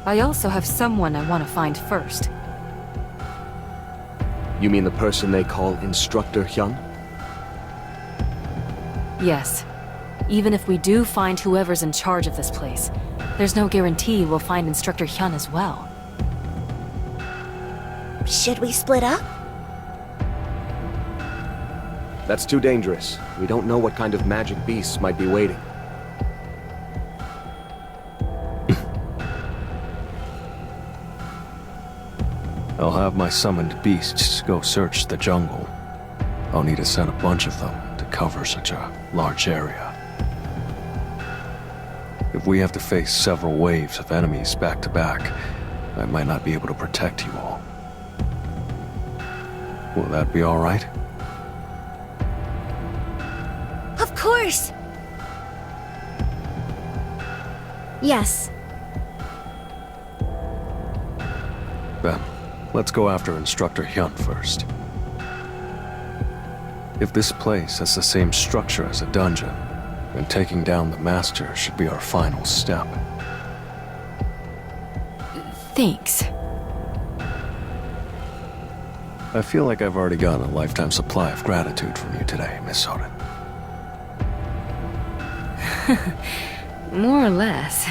S1: I also have someone I want to find first.
S2: You mean the person they call Instructor Hyun?
S1: Yes. Even if we do find whoever's in charge of this place, there's no guarantee we'll find Instructor Hyun as well.
S10: Should we split up?
S2: That's too dangerous. We don't know what kind of magic beasts might be waiting.
S4: I'll have my summoned beasts go search the jungle. I'll need to send a bunch of them to cover such a large area. If we have to face several waves of enemies back to back, I might not be able to protect you all. Will that be all right?
S10: Of course!
S3: Yes.
S4: Then, let's go after Instructor Hyun first. If this place has the same structure as a dungeon, then taking down the Master should be our final step.
S1: Thanks.
S4: I feel like I've already gotten a lifetime supply of gratitude from you today, Miss Soden.
S1: More or less.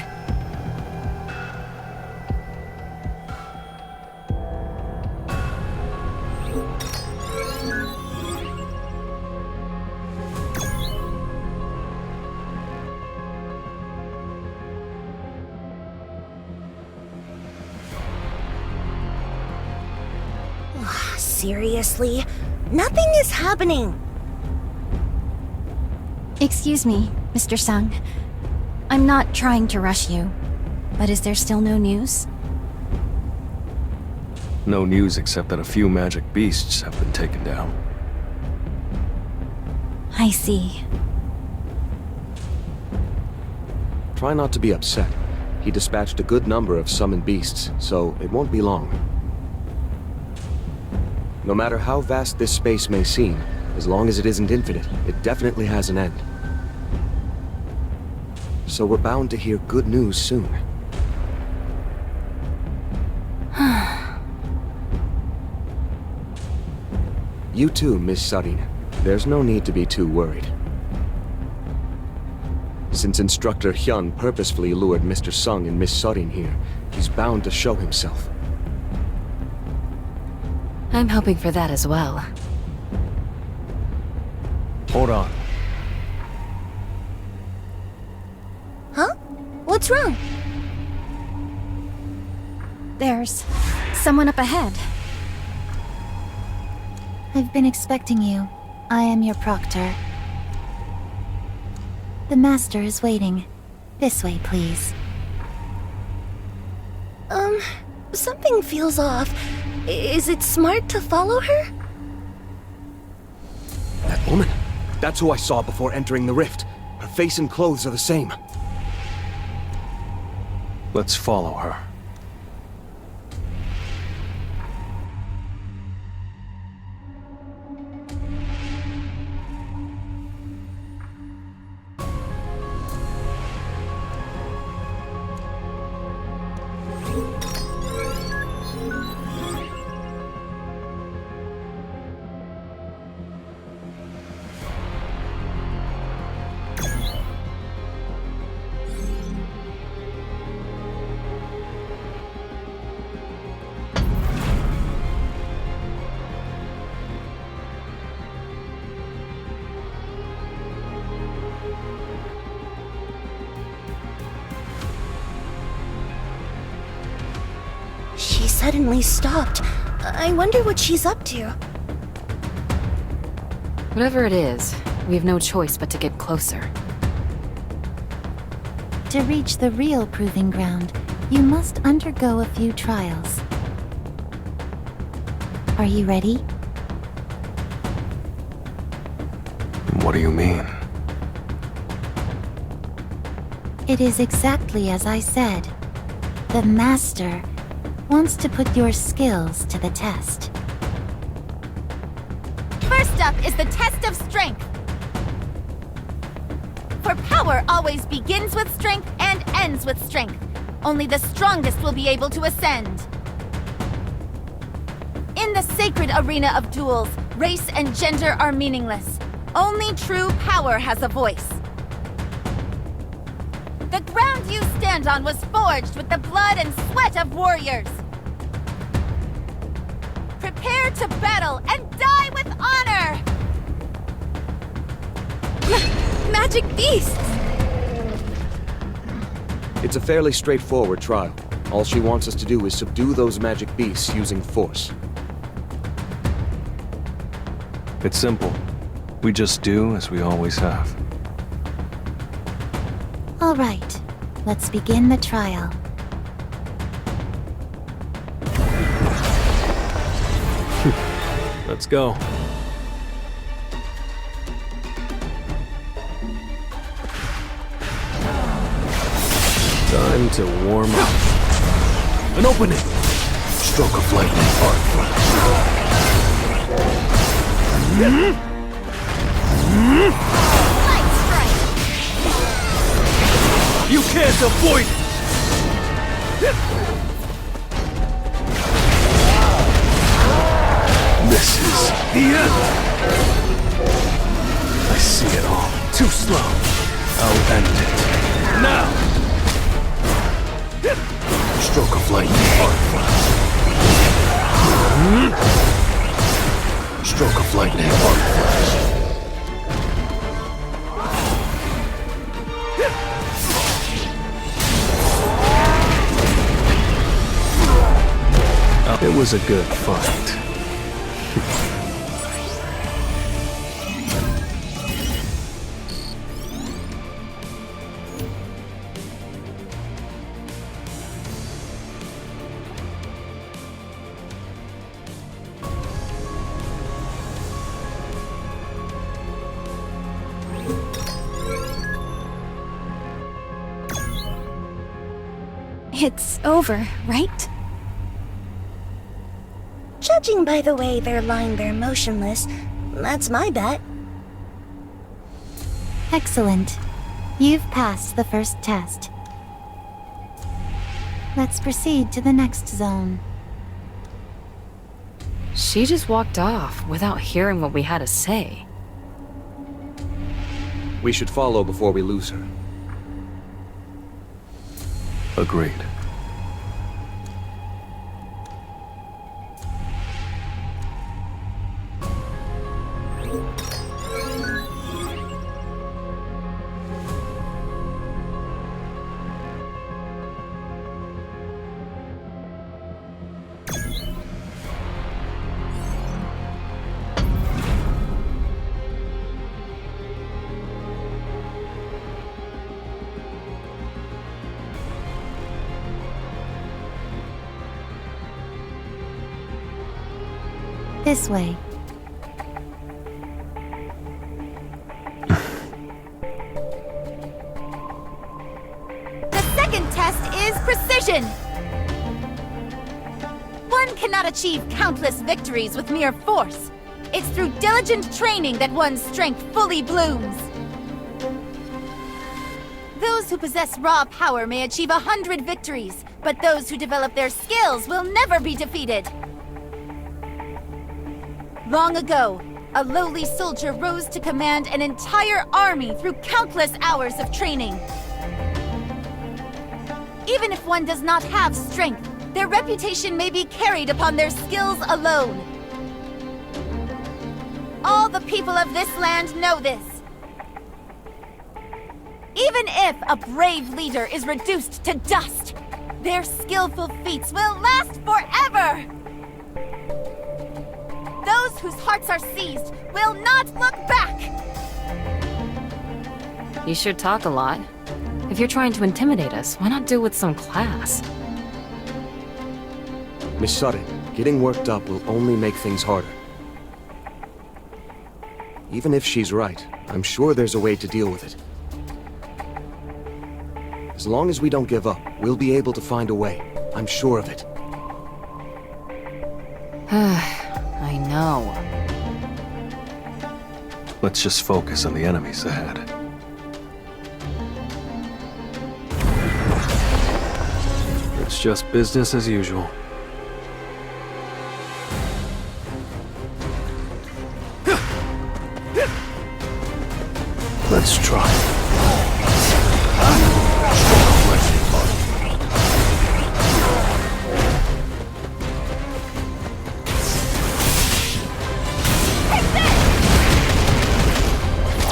S10: Seriously? Nothing is happening!
S3: Excuse me, Mr. Sung. I'm not trying to rush you, but is there still no news?
S4: No news except that a few magic beasts have been taken down.
S3: I see.
S2: Try not to be upset. He dispatched a good number of summoned beasts, so it won't be long. No matter how vast this space may seem, as long as it isn't infinite, it definitely has an end. So we're bound to hear good news soon. You too, Miss Sarin. There's no need to be too worried. Since Instructor Hyun purposefully lured Mr. Sung and Miss Sarin here, he's bound to show himself.
S1: I'm hoping for that as well.
S4: Hold on.
S10: Huh? What's wrong?
S3: There's someone up ahead.
S8: I've been expecting you. I am your proctor. The master is waiting. This way, please.
S10: Something feels off. Is it smart to follow her?
S2: That woman? That's who I saw before entering the rift. Her face and clothes are the same.
S4: Let's follow her.
S10: She suddenly stopped. I wonder what she's up to.
S1: Whatever it is, we have no choice but to get closer.
S8: To reach the real proving ground, you must undergo a few trials. Are you ready?
S4: What do you mean?
S8: It is exactly as I said. The Master wants to put your skills to the test.
S6: First up is the test of strength. For power always begins with strength and ends with strength. Only the strongest will be able to ascend. In the sacred arena of duels, race and gender are meaningless. Only true power has a voice. The ground you stand on was forged with the blood and sweat of warriors. Prepare to battle and die with honor!
S10: Magic beasts!
S2: It's a fairly straightforward trial. All she wants us to do is subdue those magic beasts using force.
S4: It's simple. We just do as we always have.
S8: All right, let's begin the trial.
S4: Let's go. Time to warm up. An opening! Stroke of lightning, arc flash.
S6: Light strike!
S4: You can't avoid it! This is the end! I see it all. Too slow. I'll end it. Now! Stroke of lightning, arc flash. Stroke of lightning, arc flash. It was a good fight.
S3: It's over, right?
S10: Judging by the way they're lying there motionless, that's my bet.
S8: Excellent. You've passed the first test. Let's proceed to the next zone.
S1: She just walked off without hearing what we had to say.
S2: We should follow before we lose her.
S3: This way.
S6: The second test is precision. One cannot achieve countless victories with mere force. It's through diligent training that one's strength fully blooms. Those who possess raw power may achieve 100 victories, but those who develop their skills will never be defeated. Long ago, a lowly soldier rose to command an entire army through countless hours of training. Even if one does not have strength, their reputation may be carried upon their skills alone. All the people of this land know this. Even if a brave leader is reduced to dust, their skillful feats will last forever! Those whose hearts are seized will not look back!
S1: You sure talk a lot. If you're trying to intimidate us, why not do it with some class?
S2: Miss Sutton, getting worked up will only make things harder. Even if she's right, I'm sure there's a way to deal with it. As long as we don't give up, we'll be able to find a way. I'm sure of it.
S1: I know.
S4: Let's just focus on the enemies ahead. It's just business as usual. Let's try.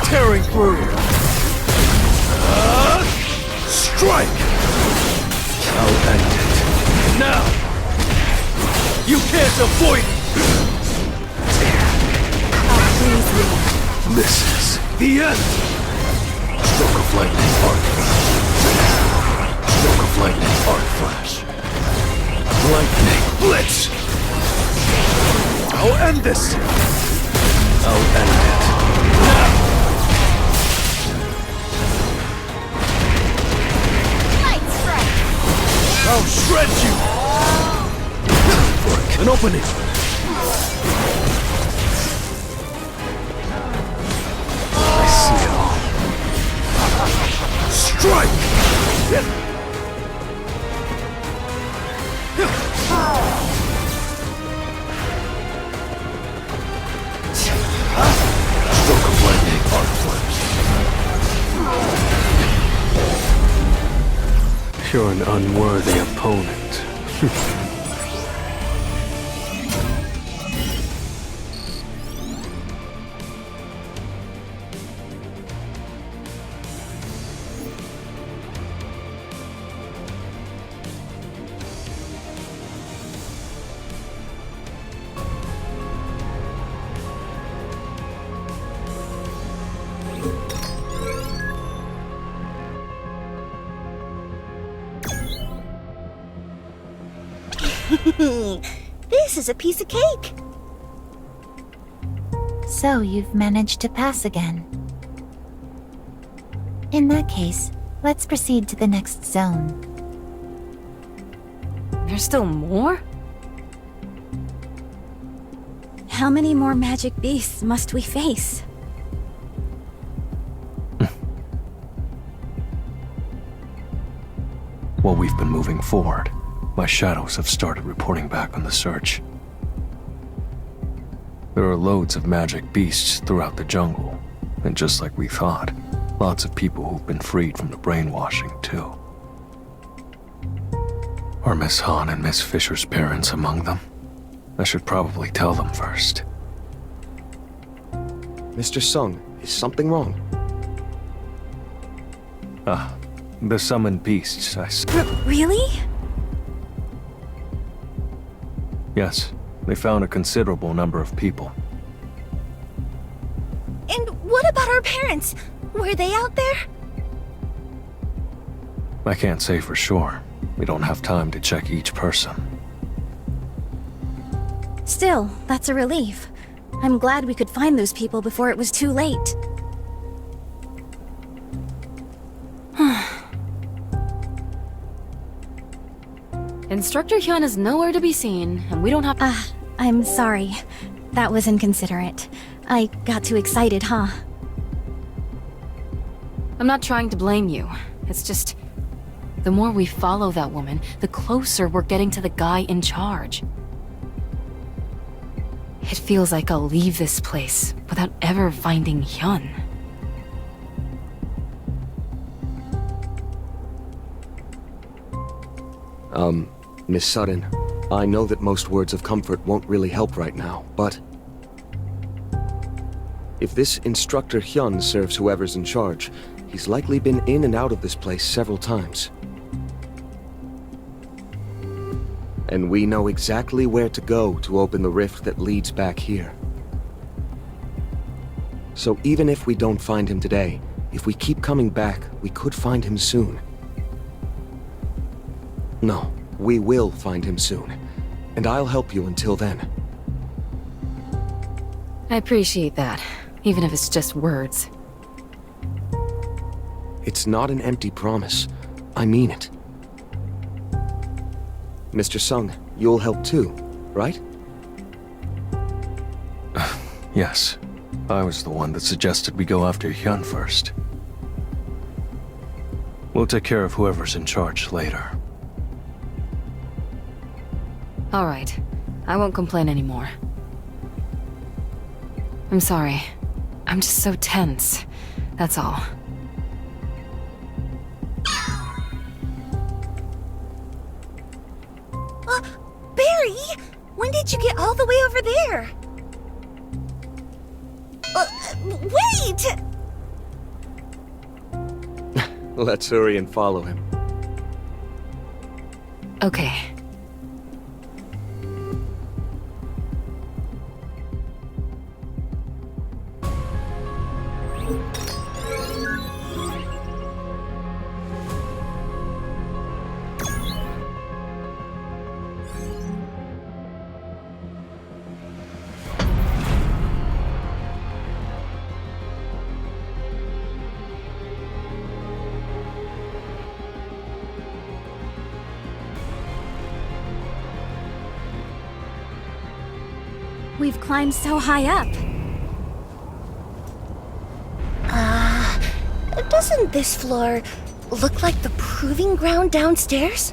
S4: Tearing through. Strike! I'll end it. Now! You can't avoid it! This is the end! Stroke of lightning, arc flash. Stroke of lightning, arc flash. Lightning blitz! I'll end this! I'll end it. Now!
S6: Light strike!
S4: I'll shred you! An opening! I see it all. Strike! Stroke of lightning, arc flash. You're an unworthy opponent.
S10: This is a piece of cake.
S3: So you've managed to pass again. In that case, let's proceed to the next zone.
S1: There's still more?
S3: How many more magic beasts must we face?
S4: While we've been moving forward, my shadows have started reporting back on the search. There are loads of magic beasts throughout the jungle, and just like we thought, lots of people who've been freed from the brainwashing, too. Are Miss Han and Miss Fisher's parents among them? I should probably tell them first.
S2: Mr. Sung, is something wrong?
S4: The summoned beasts,
S3: Really?
S4: Yes, they found a considerable number of people.
S10: And what about our parents? Were they out there?
S4: I can't say for sure. We don't have time to check each person.
S3: Still, that's a relief. I'm glad we could find those people before it was too late.
S1: Instructor Hyun is nowhere to be seen, and we don't have...
S3: I'm sorry. That was inconsiderate. I got too excited, huh?
S1: I'm not trying to blame you. It's just... the more we follow that woman, the closer we're getting to the guy in charge. It feels like I'll leave this place without ever finding Hyun.
S2: Miss Sutton, I know that most words of comfort won't really help right now, but... if this Instructor Hyun serves whoever's in charge, he's likely been in and out of this place several times. And we know exactly where to go to open the rift that leads back here. So even if we don't find him today, if we keep coming back, we could find him soon. No, we will find him soon. And I'll help you until then.
S1: I appreciate that, even if it's just words.
S2: It's not an empty promise. I mean it. Mr. Sung, you'll help too, right?
S4: Yes. I was the one that suggested we go after Hyun first. We'll take care of whoever's in charge later.
S1: Alright. I won't complain anymore. I'm sorry. I'm just so tense. That's all.
S10: Barry! When did you get all the way over there? Wait!
S2: Let's hurry and follow him.
S1: Okay.
S3: We've climbed so high up.
S10: Doesn't this floor look like the proving ground downstairs?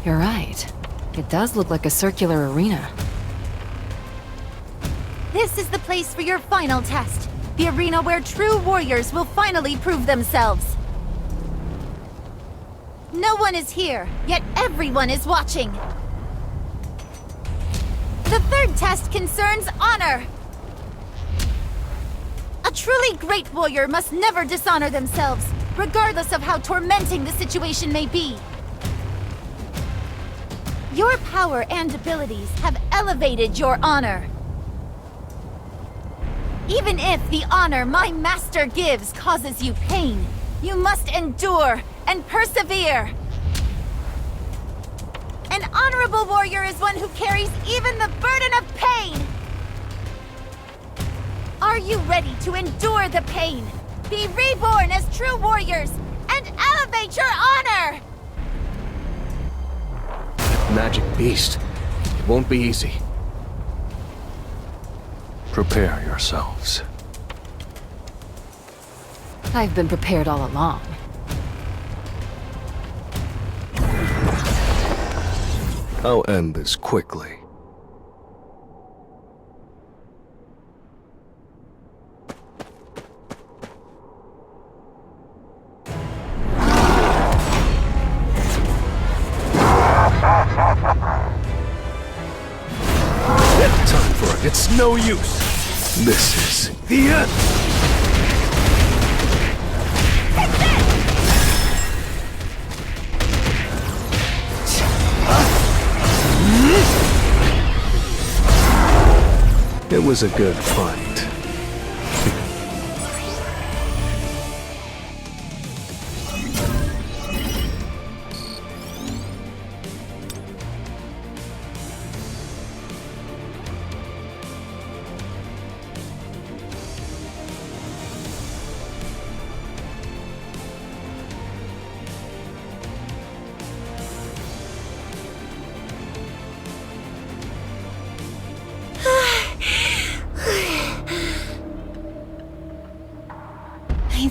S1: You're right. It does look like a circular arena.
S6: This is the place for your final test. The arena where true warriors will finally prove themselves. No one is here, yet everyone is watching. The third test concerns honor. A truly great warrior must never dishonor themselves, regardless of how tormenting the situation may be. Your power and abilities have elevated your honor. Even if the honor my master gives causes you pain, you must endure and persevere. An honorable warrior is one who carries even the burden of pain. Are you ready to endure the pain, be reborn as true warriors, and elevate your honor?
S2: Magic beast. It won't be easy.
S4: Prepare yourselves.
S1: I've been prepared all along.
S4: I'll end this quickly.
S9: Time for it. It's no use.
S4: This is
S9: The end.
S4: It was a good fight.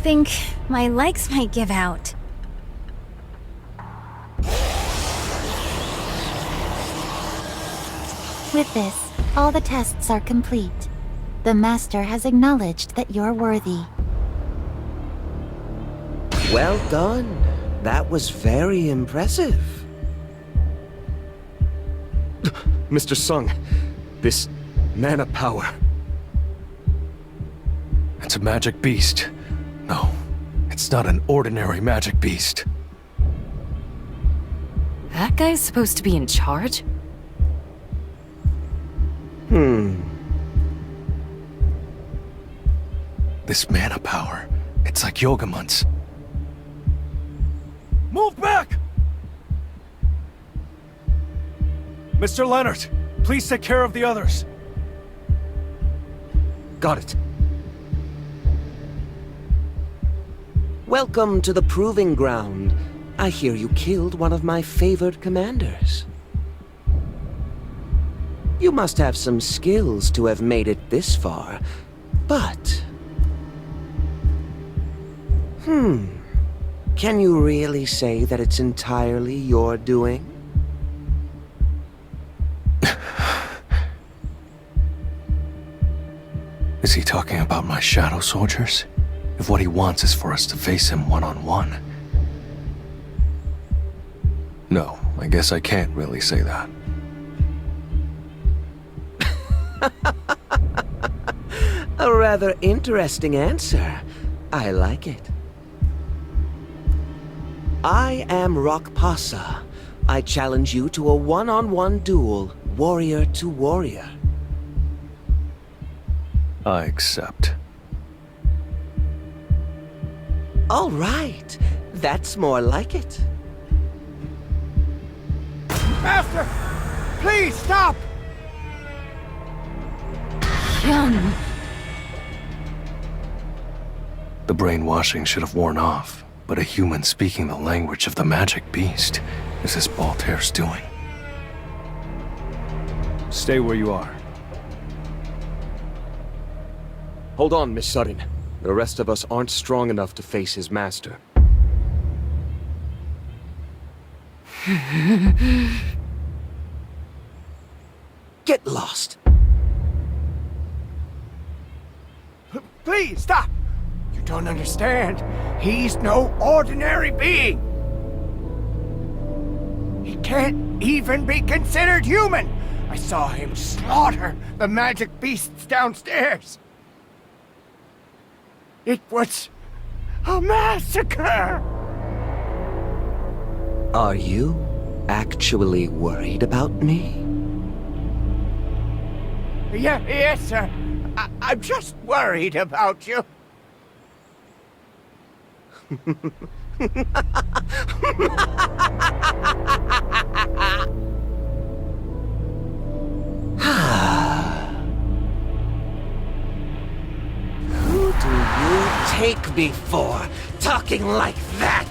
S3: think my legs might give out.
S6: With this, all the tests are complete. The Master has acknowledged that you're worthy.
S11: Well done. That was very impressive.
S2: Mr. Sung, this mana power.
S4: It's a magic beast. No, it's not an ordinary magic beast.
S1: That guy's supposed to be in charge?
S4: This mana power, it's like Yogamon's. Move back! Mr. Leonard, please take care of the others.
S2: Got it.
S11: Welcome to the Proving Ground. I hear you killed one of my favored commanders. You must have some skills to have made it this far, but... Can you really say that it's entirely your doing?
S4: Is he talking about my shadow soldiers? If what he wants is for us to face him one-on-one. No, I guess I can't really say that.
S11: A rather interesting answer. I like it. I am Rockpasa. I challenge you to a one-on-one duel, warrior to warrior.
S4: I accept.
S11: All right. That's more like it.
S7: Master! Please stop!
S1: Yum.
S4: The brainwashing should have worn off, but a human speaking the language of the magic beast is this Baltair's doing.
S2: Stay where you are. Hold on, Miss Sudden. The rest of us aren't strong enough to face his master.
S11: Get lost.
S7: Please, stop! You don't understand. He's no ordinary being. He can't even be considered human. I saw him slaughter the magic beasts downstairs. It was a massacre!
S11: Are you actually worried about me?
S7: Yes, sir. I'm just worried about you.
S11: Who do you take me for, talking like that?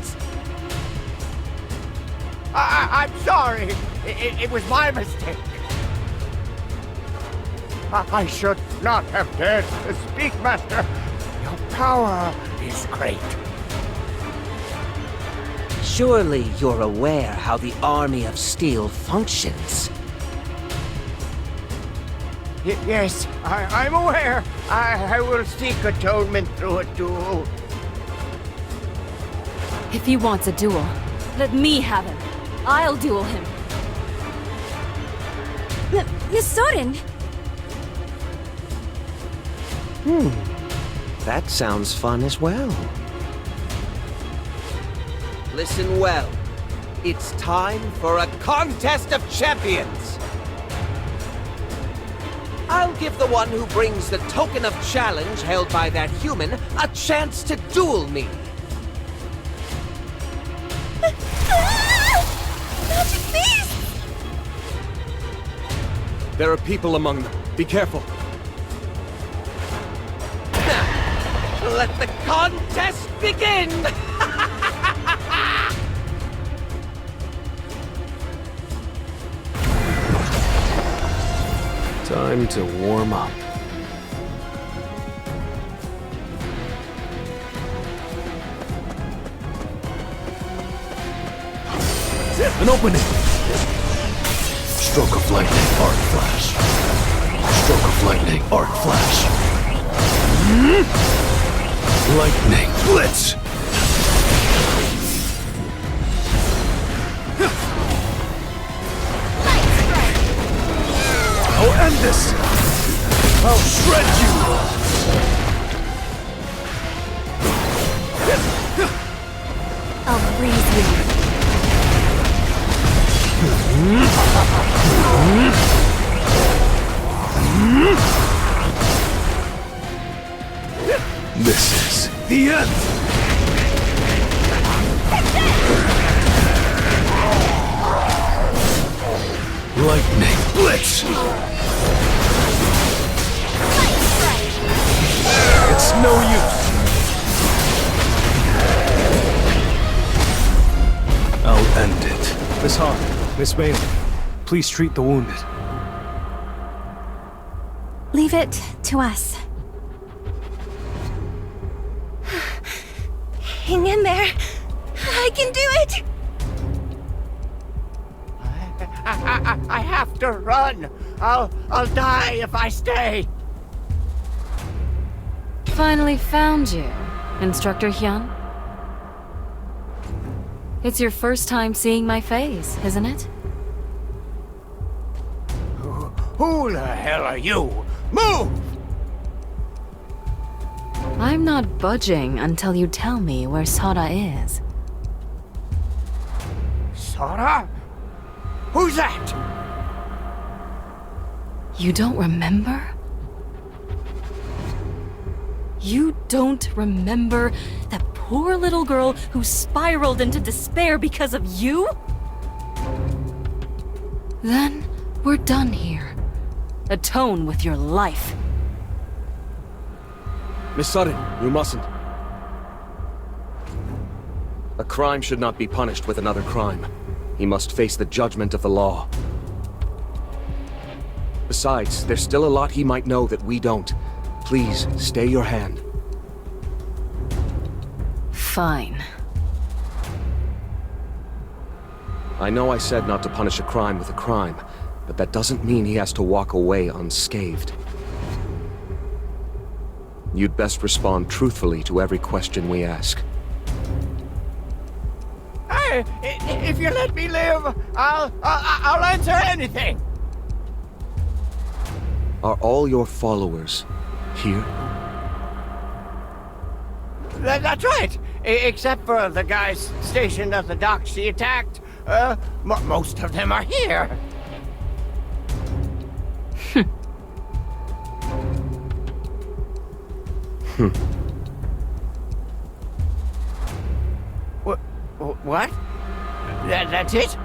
S7: I'm sorry. It was my mistake. I should not have dared to speak, Master. Your power is great.
S11: Surely you're aware how the Army of Steel functions.
S7: Yes, I'm aware. I will seek atonement through a duel.
S1: If he wants a duel, let me have him. I'll duel him.
S3: Miss Soren!
S11: That sounds fun as well. Listen well. It's time for a contest of champions. I'll give the one who brings the token of challenge held by that human a chance to duel me.
S3: Magic beast!
S2: There are people among them. Be careful.
S11: Let the contest begin!
S4: Time to warm up. An opening! Stroke of lightning, arc flash. Stroke of lightning, arc flash. Lightning blitz! I'll end this! I'll shred you!
S3: I'll freeze you.
S4: This is the end! Lightning blitz! It's no use! I'll end it. Miss Hart, Miss Bailey, please treat the wounded.
S3: Leave it to us.
S10: Hang in there. I can do it.
S7: I have to run. I'll die if I stay.
S1: Finally found you, Instructor Hyun. It's your first time seeing my face, isn't it?
S7: Who the hell are you? Move!
S1: I'm not budging until you tell me where Sora is.
S7: Sora? Who's that?
S1: You don't remember? You don't remember that poor little girl who spiraled into despair because of you? Then we're done here. Atone with your life.
S2: Miss Sudden, you mustn't. A crime should not be punished with another crime. He must face the judgment of the law. Besides, there's still a lot he might know that we don't. Please, stay your hand.
S1: Fine.
S2: I know I said not to punish a crime with a crime, but that doesn't mean he has to walk away unscathed. You'd best respond truthfully to every question we ask.
S7: If you let me live, I'll answer anything.
S2: Are all your followers here?
S7: That's right. Except for the guys stationed at the dock she attacked. Most of them are here. What? That's it?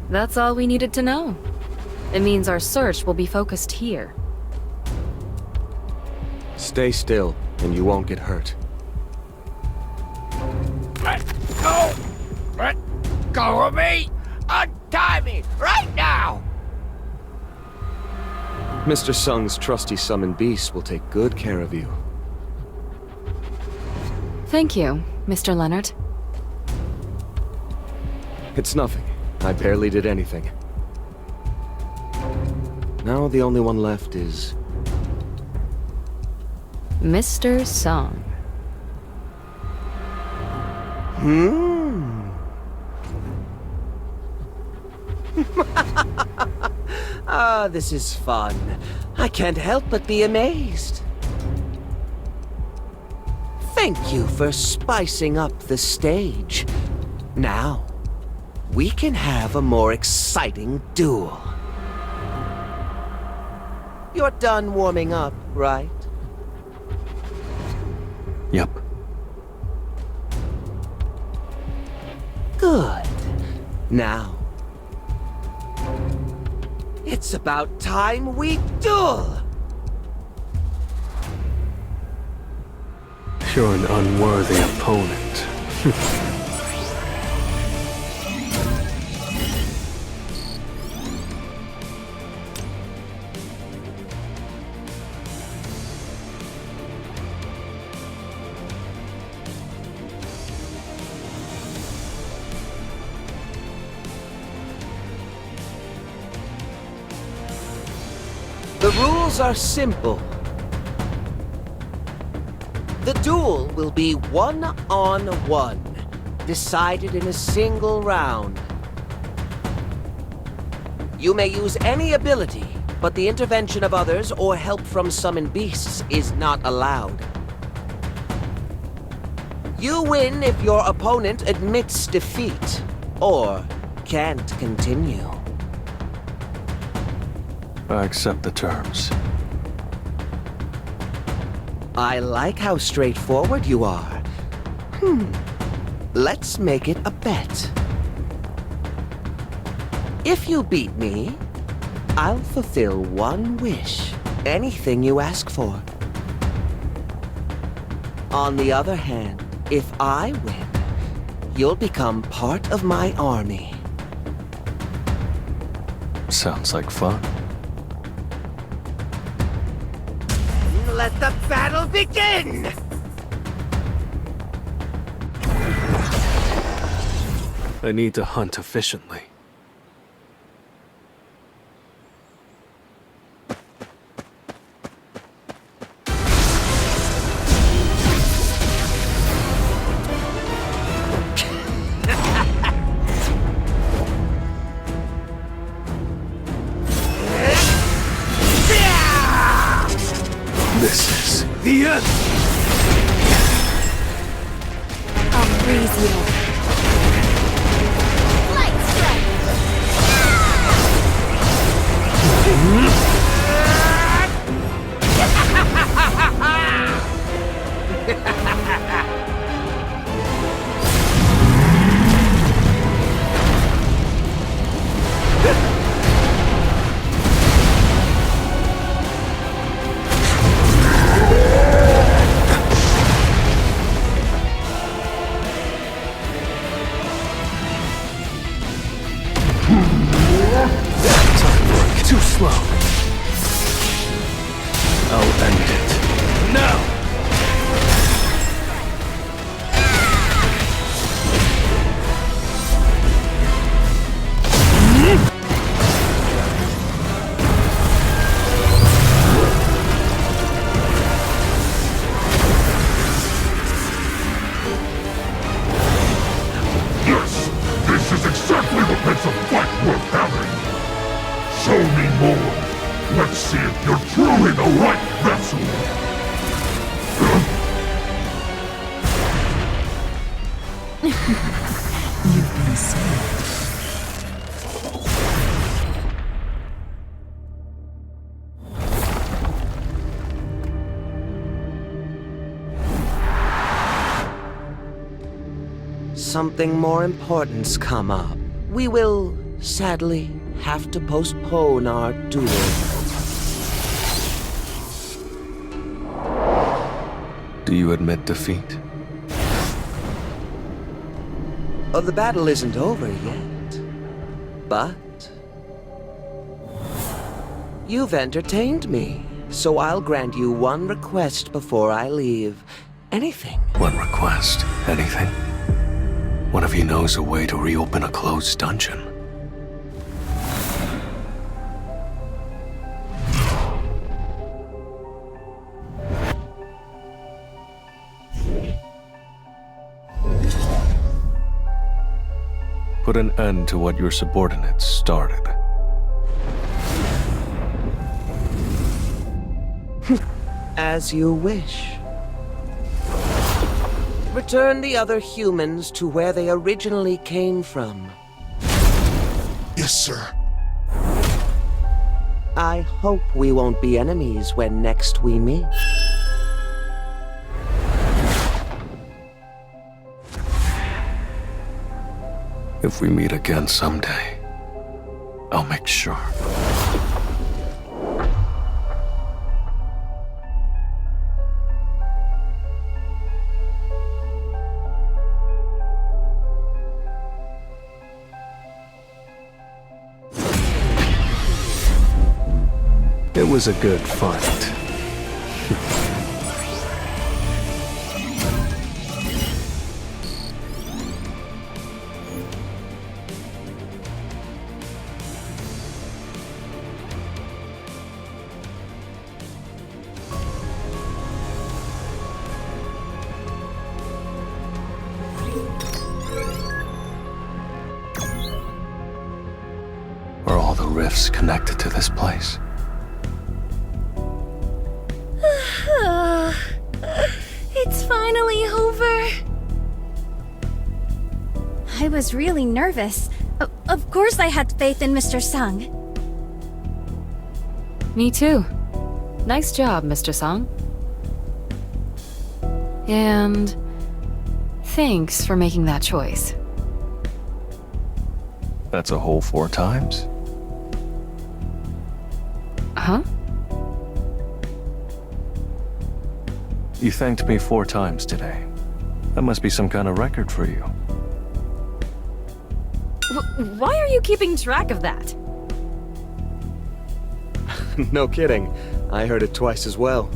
S1: That's all we needed to know. It means our search will be focused here.
S2: Stay still, and you won't get hurt.
S7: Let go! Let go of me! Untie me right now!
S2: Mr. Sung's trusty summoned beast will take good care of you.
S1: Thank you, Mr. Leonard.
S2: It's nothing. I barely did anything. Now the only one left is...
S1: Mr. Sung.
S11: Ah, this is fun. I can't help but be amazed. Thank you for spicing up the stage. Now, we can have a more exciting duel. You're done warming up, right?
S4: Yep.
S11: Good. Now, it's about time we duel!
S4: You're an unworthy opponent.
S11: The rules are simple. The duel will be one-on-one, decided in a single round. You may use any ability, but the intervention of others or help from summoned beasts is not allowed. You win if your opponent admits defeat, or can't continue.
S4: I accept the terms.
S11: I like how straightforward you are. Let's make it a bet. If you beat me, I'll fulfill one wish. Anything you ask for. On the other hand, if I win, you'll become part of my army.
S4: Sounds like fun.
S7: Let the battle begin!
S4: I need to hunt efficiently. This is the end!
S3: I'll freeze you.
S6: Light strike!
S4: Time work too slow. I'll end it. Now!
S5: Yes, this is exactly what makes a fight worth having. Show me more. Let's see if you're truly the right vessel.
S8: You've been saved.
S11: Something more important's come up. We will, sadly, have to postpone our duel.
S4: Do you admit defeat?
S11: Oh, the battle isn't over yet. But you've entertained me, so I'll grant you one request before I leave. Anything.
S4: One request. Anything? One of you knows a way to reopen a closed dungeon. Put an end to what your subordinates started.
S11: As you wish. Return the other humans to where they originally came from.
S5: Yes, sir.
S11: I hope we won't be enemies when next we meet.
S4: If we meet again someday, I'll make sure. It was a good fight. rifts connected to this place?
S10: It's finally over.
S3: I was really nervous. Of course I had faith in Mr. Sung.
S1: Me too. Nice job, Mr. Song. And thanks for making that choice.
S4: That's a whole 4 times?
S1: Huh?
S4: You thanked me 4 times today. That must be some kind of record for you.
S1: Why are you keeping track of that?
S2: No kidding. I heard it twice as well.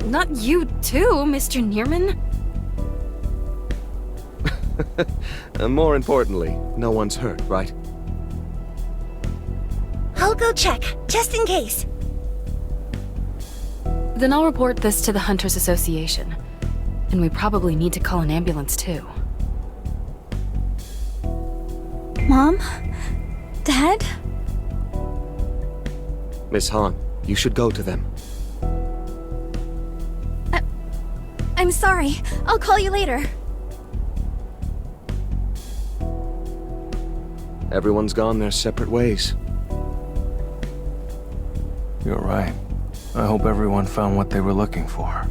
S1: Not you too, Mr. Neerman?
S2: More importantly, no one's hurt, right?
S10: I'll go check, just in case.
S1: Then I'll report this to the Hunters Association. And we probably need to call an ambulance too.
S3: Mom? Dad?
S2: Miss Han, you should go to them.
S3: I'm sorry. I'll call you later.
S2: Everyone's gone their separate ways.
S4: You're right. I hope everyone found what they were looking for.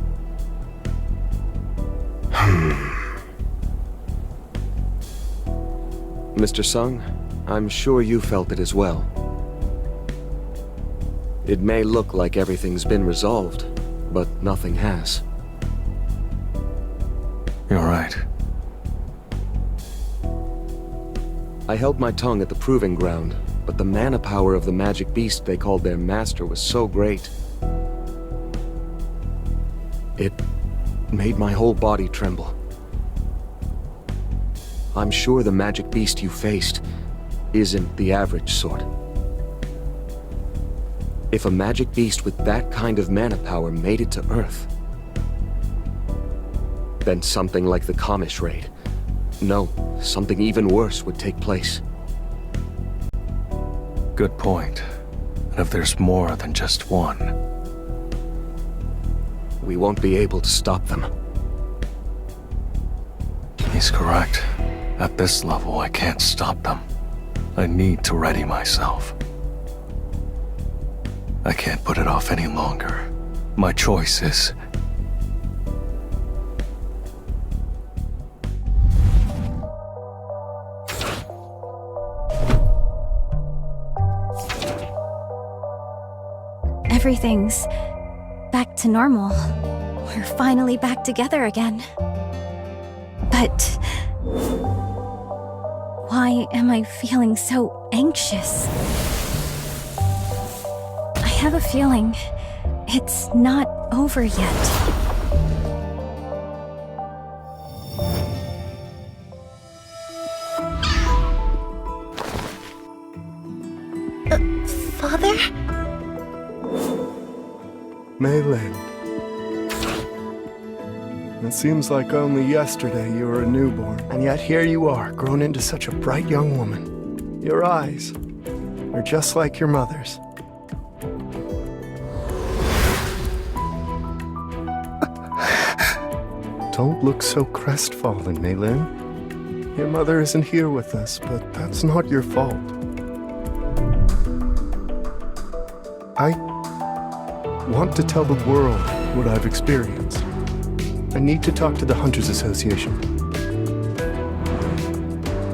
S2: Mr. Sung, I'm sure you felt it as well. It may look like everything's been resolved, but nothing has.
S4: You're right.
S2: I held my tongue at the proving ground, but the mana power of the magic beast they called their master was so great. It made my whole body tremble. I'm sure the magic beast you faced isn't the average sort. If a magic beast with that kind of mana power made it to Earth, then something like the Kamish raid, no, something even worse would take place.
S4: Good point. And if there's more than just one,
S2: we won't be able to stop them.
S4: He's correct. At this level, I can't stop them. I need to ready myself. I can't put it off any longer. My choice is...
S3: Everything's back to normal. We're finally back together again. But why am I feeling so anxious? I have a feeling it's not over yet.
S10: Father?
S12: Meilin. It seems like only yesterday you were a newborn, and yet here you are, grown into such a bright young woman. Your eyes are just like your mother's. Don't look so crestfallen, Meilin. Your mother isn't here with us, but that's not your fault. I want to tell the world what I've experienced. I need to talk to the Hunters Association.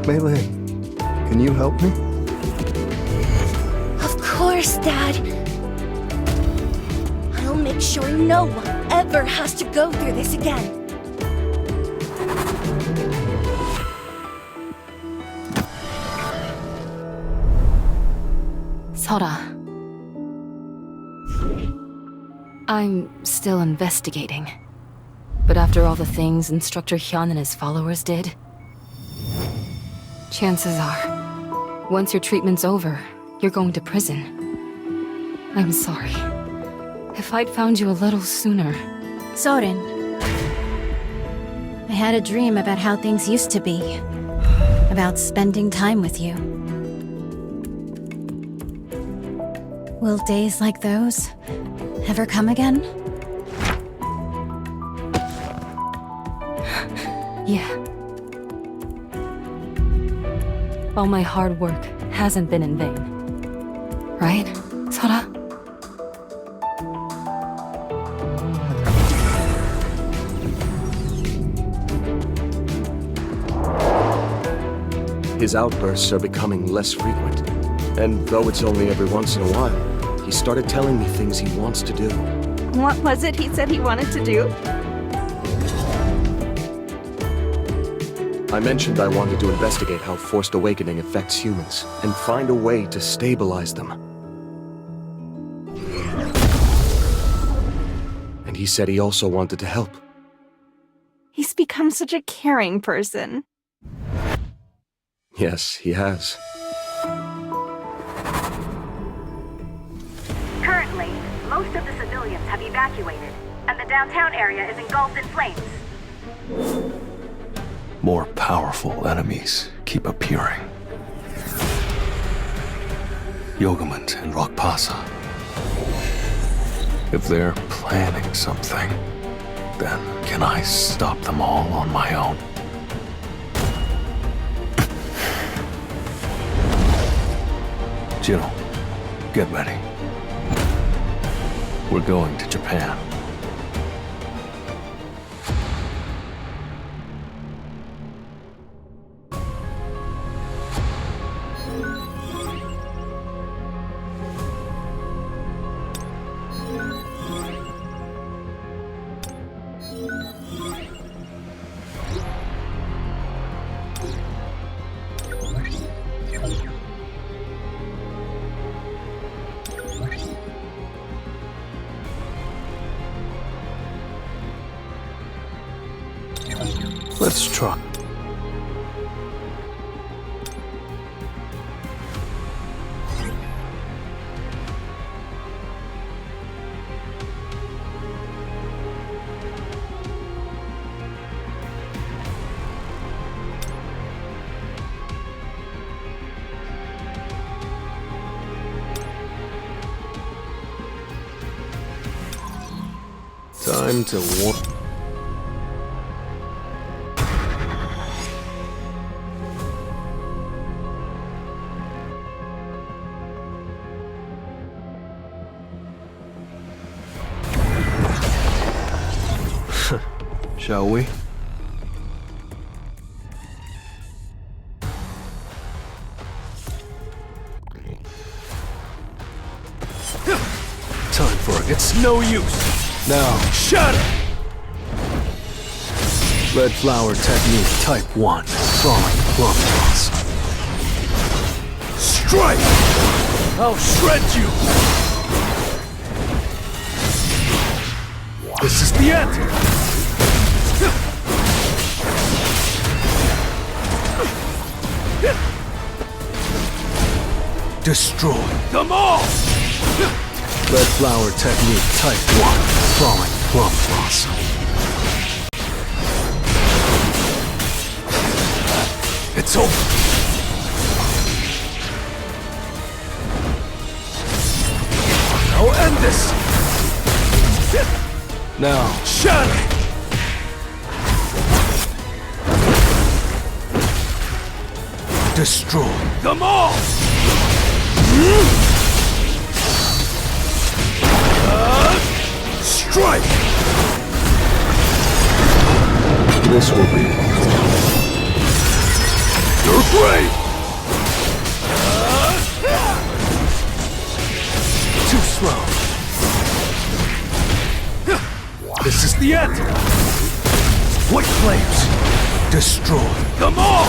S12: Meilin, can you help me?
S10: Of course, Dad. I'll make sure no one ever has to go through this again.
S1: Sora. I'm still investigating. But after all the things Instructor Hyun and his followers did, chances are, once your treatment's over, you're going to prison. I'm sorry. If I'd found you a little sooner...
S3: Soren. I had a dream about how things used to be. About spending time with you. Will days like those ever come again?
S1: Yeah. All my hard work hasn't been in vain. Right, Sora?
S2: His outbursts are becoming less frequent. And though it's only every once in a while, he started telling me things he wants to do.
S8: What was it he said he wanted to do?
S2: I mentioned I wanted to investigate how forced awakening affects humans, and find a way to stabilize them. And he said he also wanted to help.
S8: He's become such a caring person.
S2: Yes, he has.
S13: Currently, most of the civilians have evacuated, and the downtown area is engulfed in flames.
S4: More powerful enemies keep appearing. Yogamant and Rakpasa. If they're planning something, then can I stop them all on my own? Jiro, get ready. We're going to Japan. Let's try. Time to warm. Shall we? Time for it. It's no use. Now, shut it! Red flower technique type 1. Falling plum toss. Strike! I'll shred you! This is the end! Destroy them all! Red flower technique type 1. Falling plum blossom. It's over. I'll end this. Now, shatter! Destroy them all! Strike! This will be your grave! Too slow. This is the end! White flames! Destroy them all!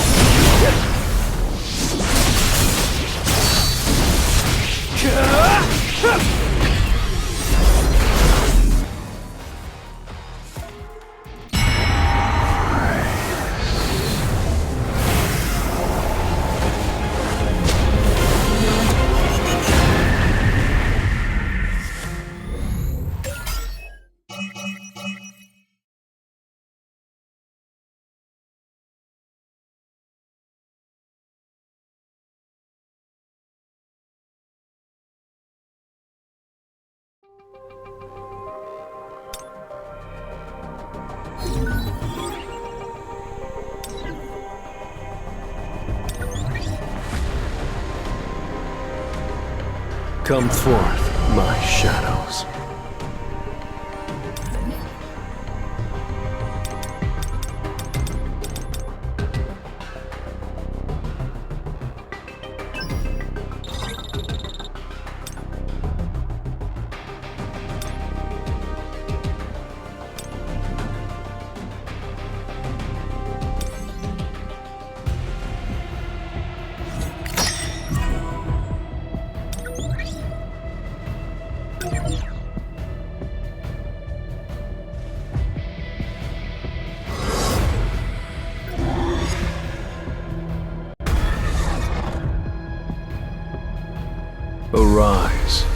S4: Come forth, my shadows. Arise.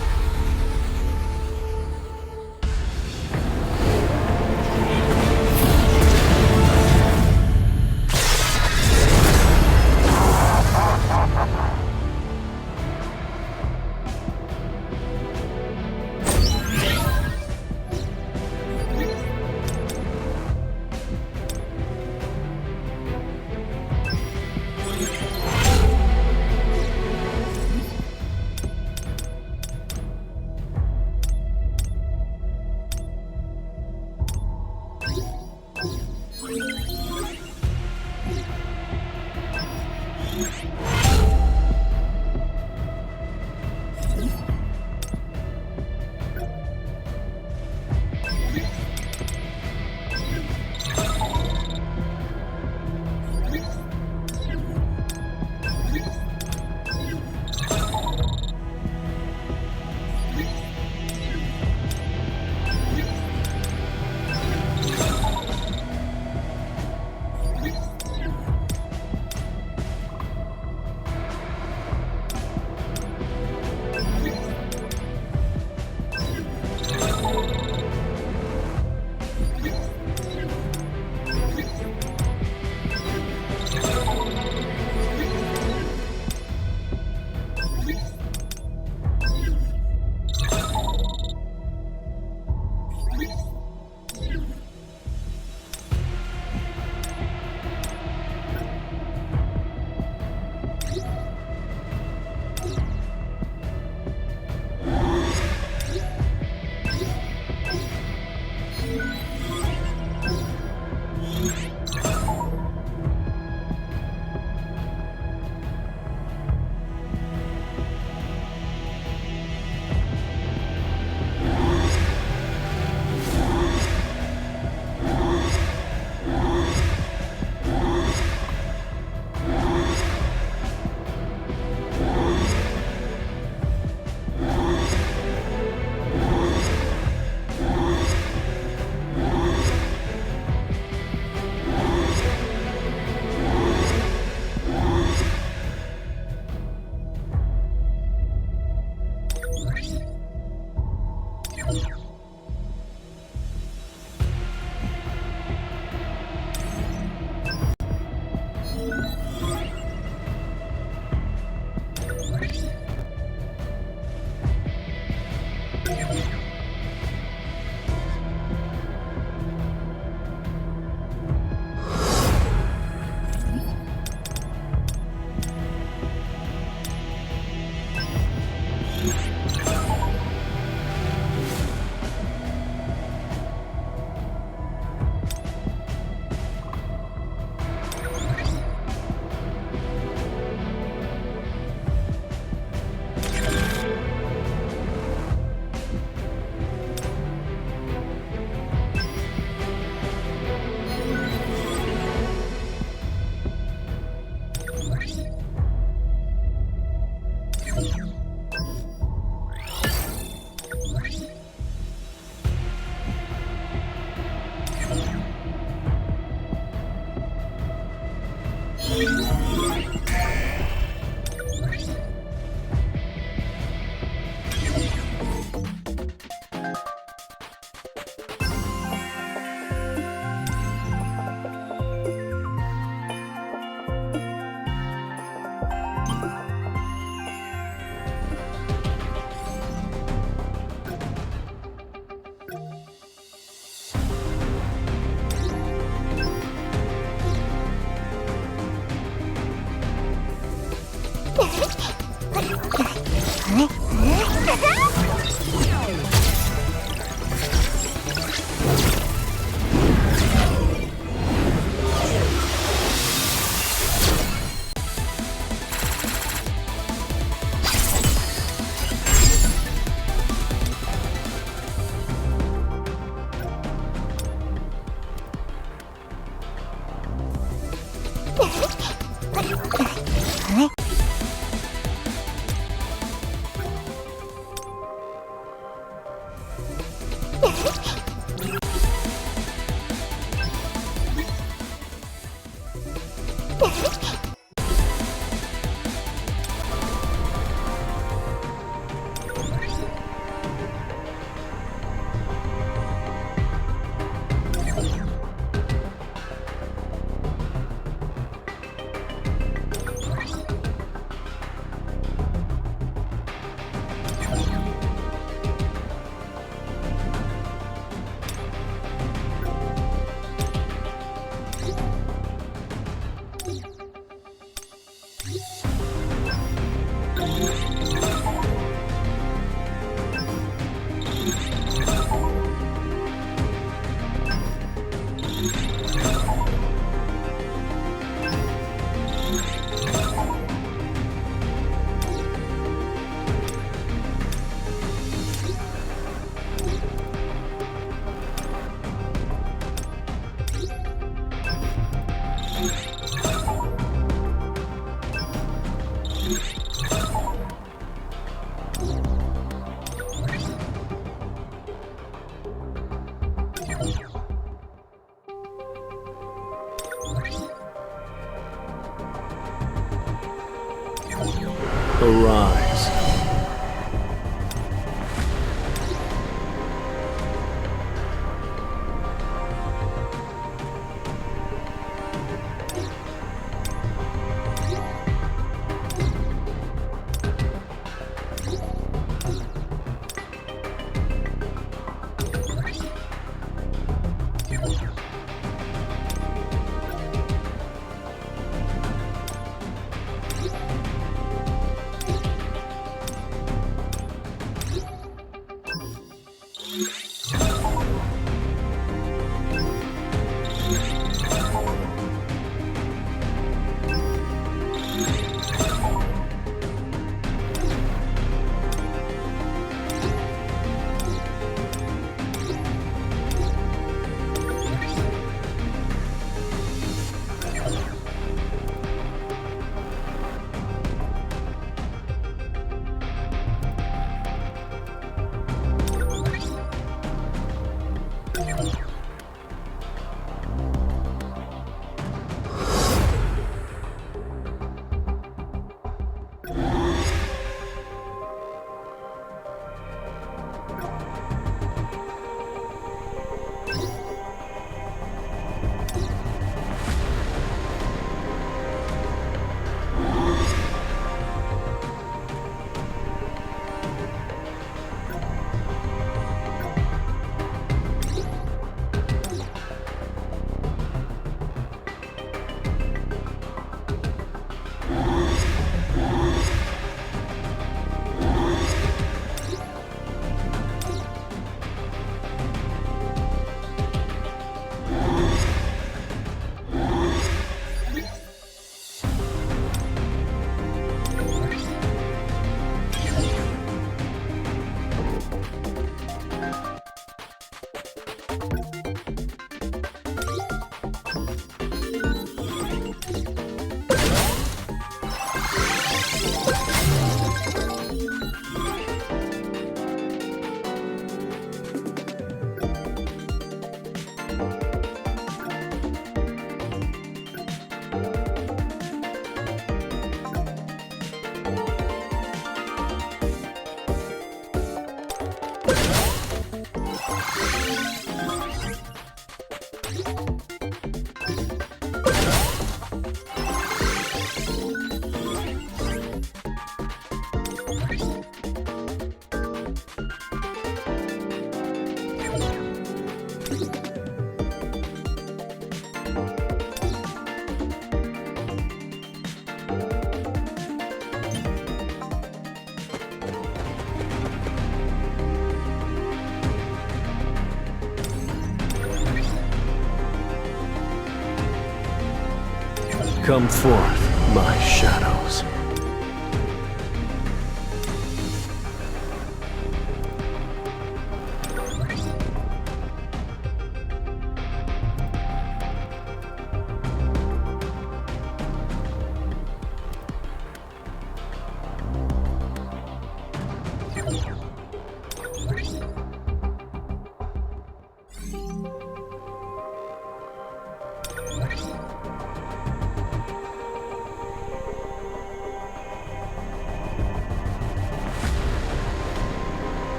S4: Come forth, my shadows.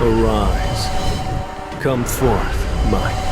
S4: Arise. Come forth, my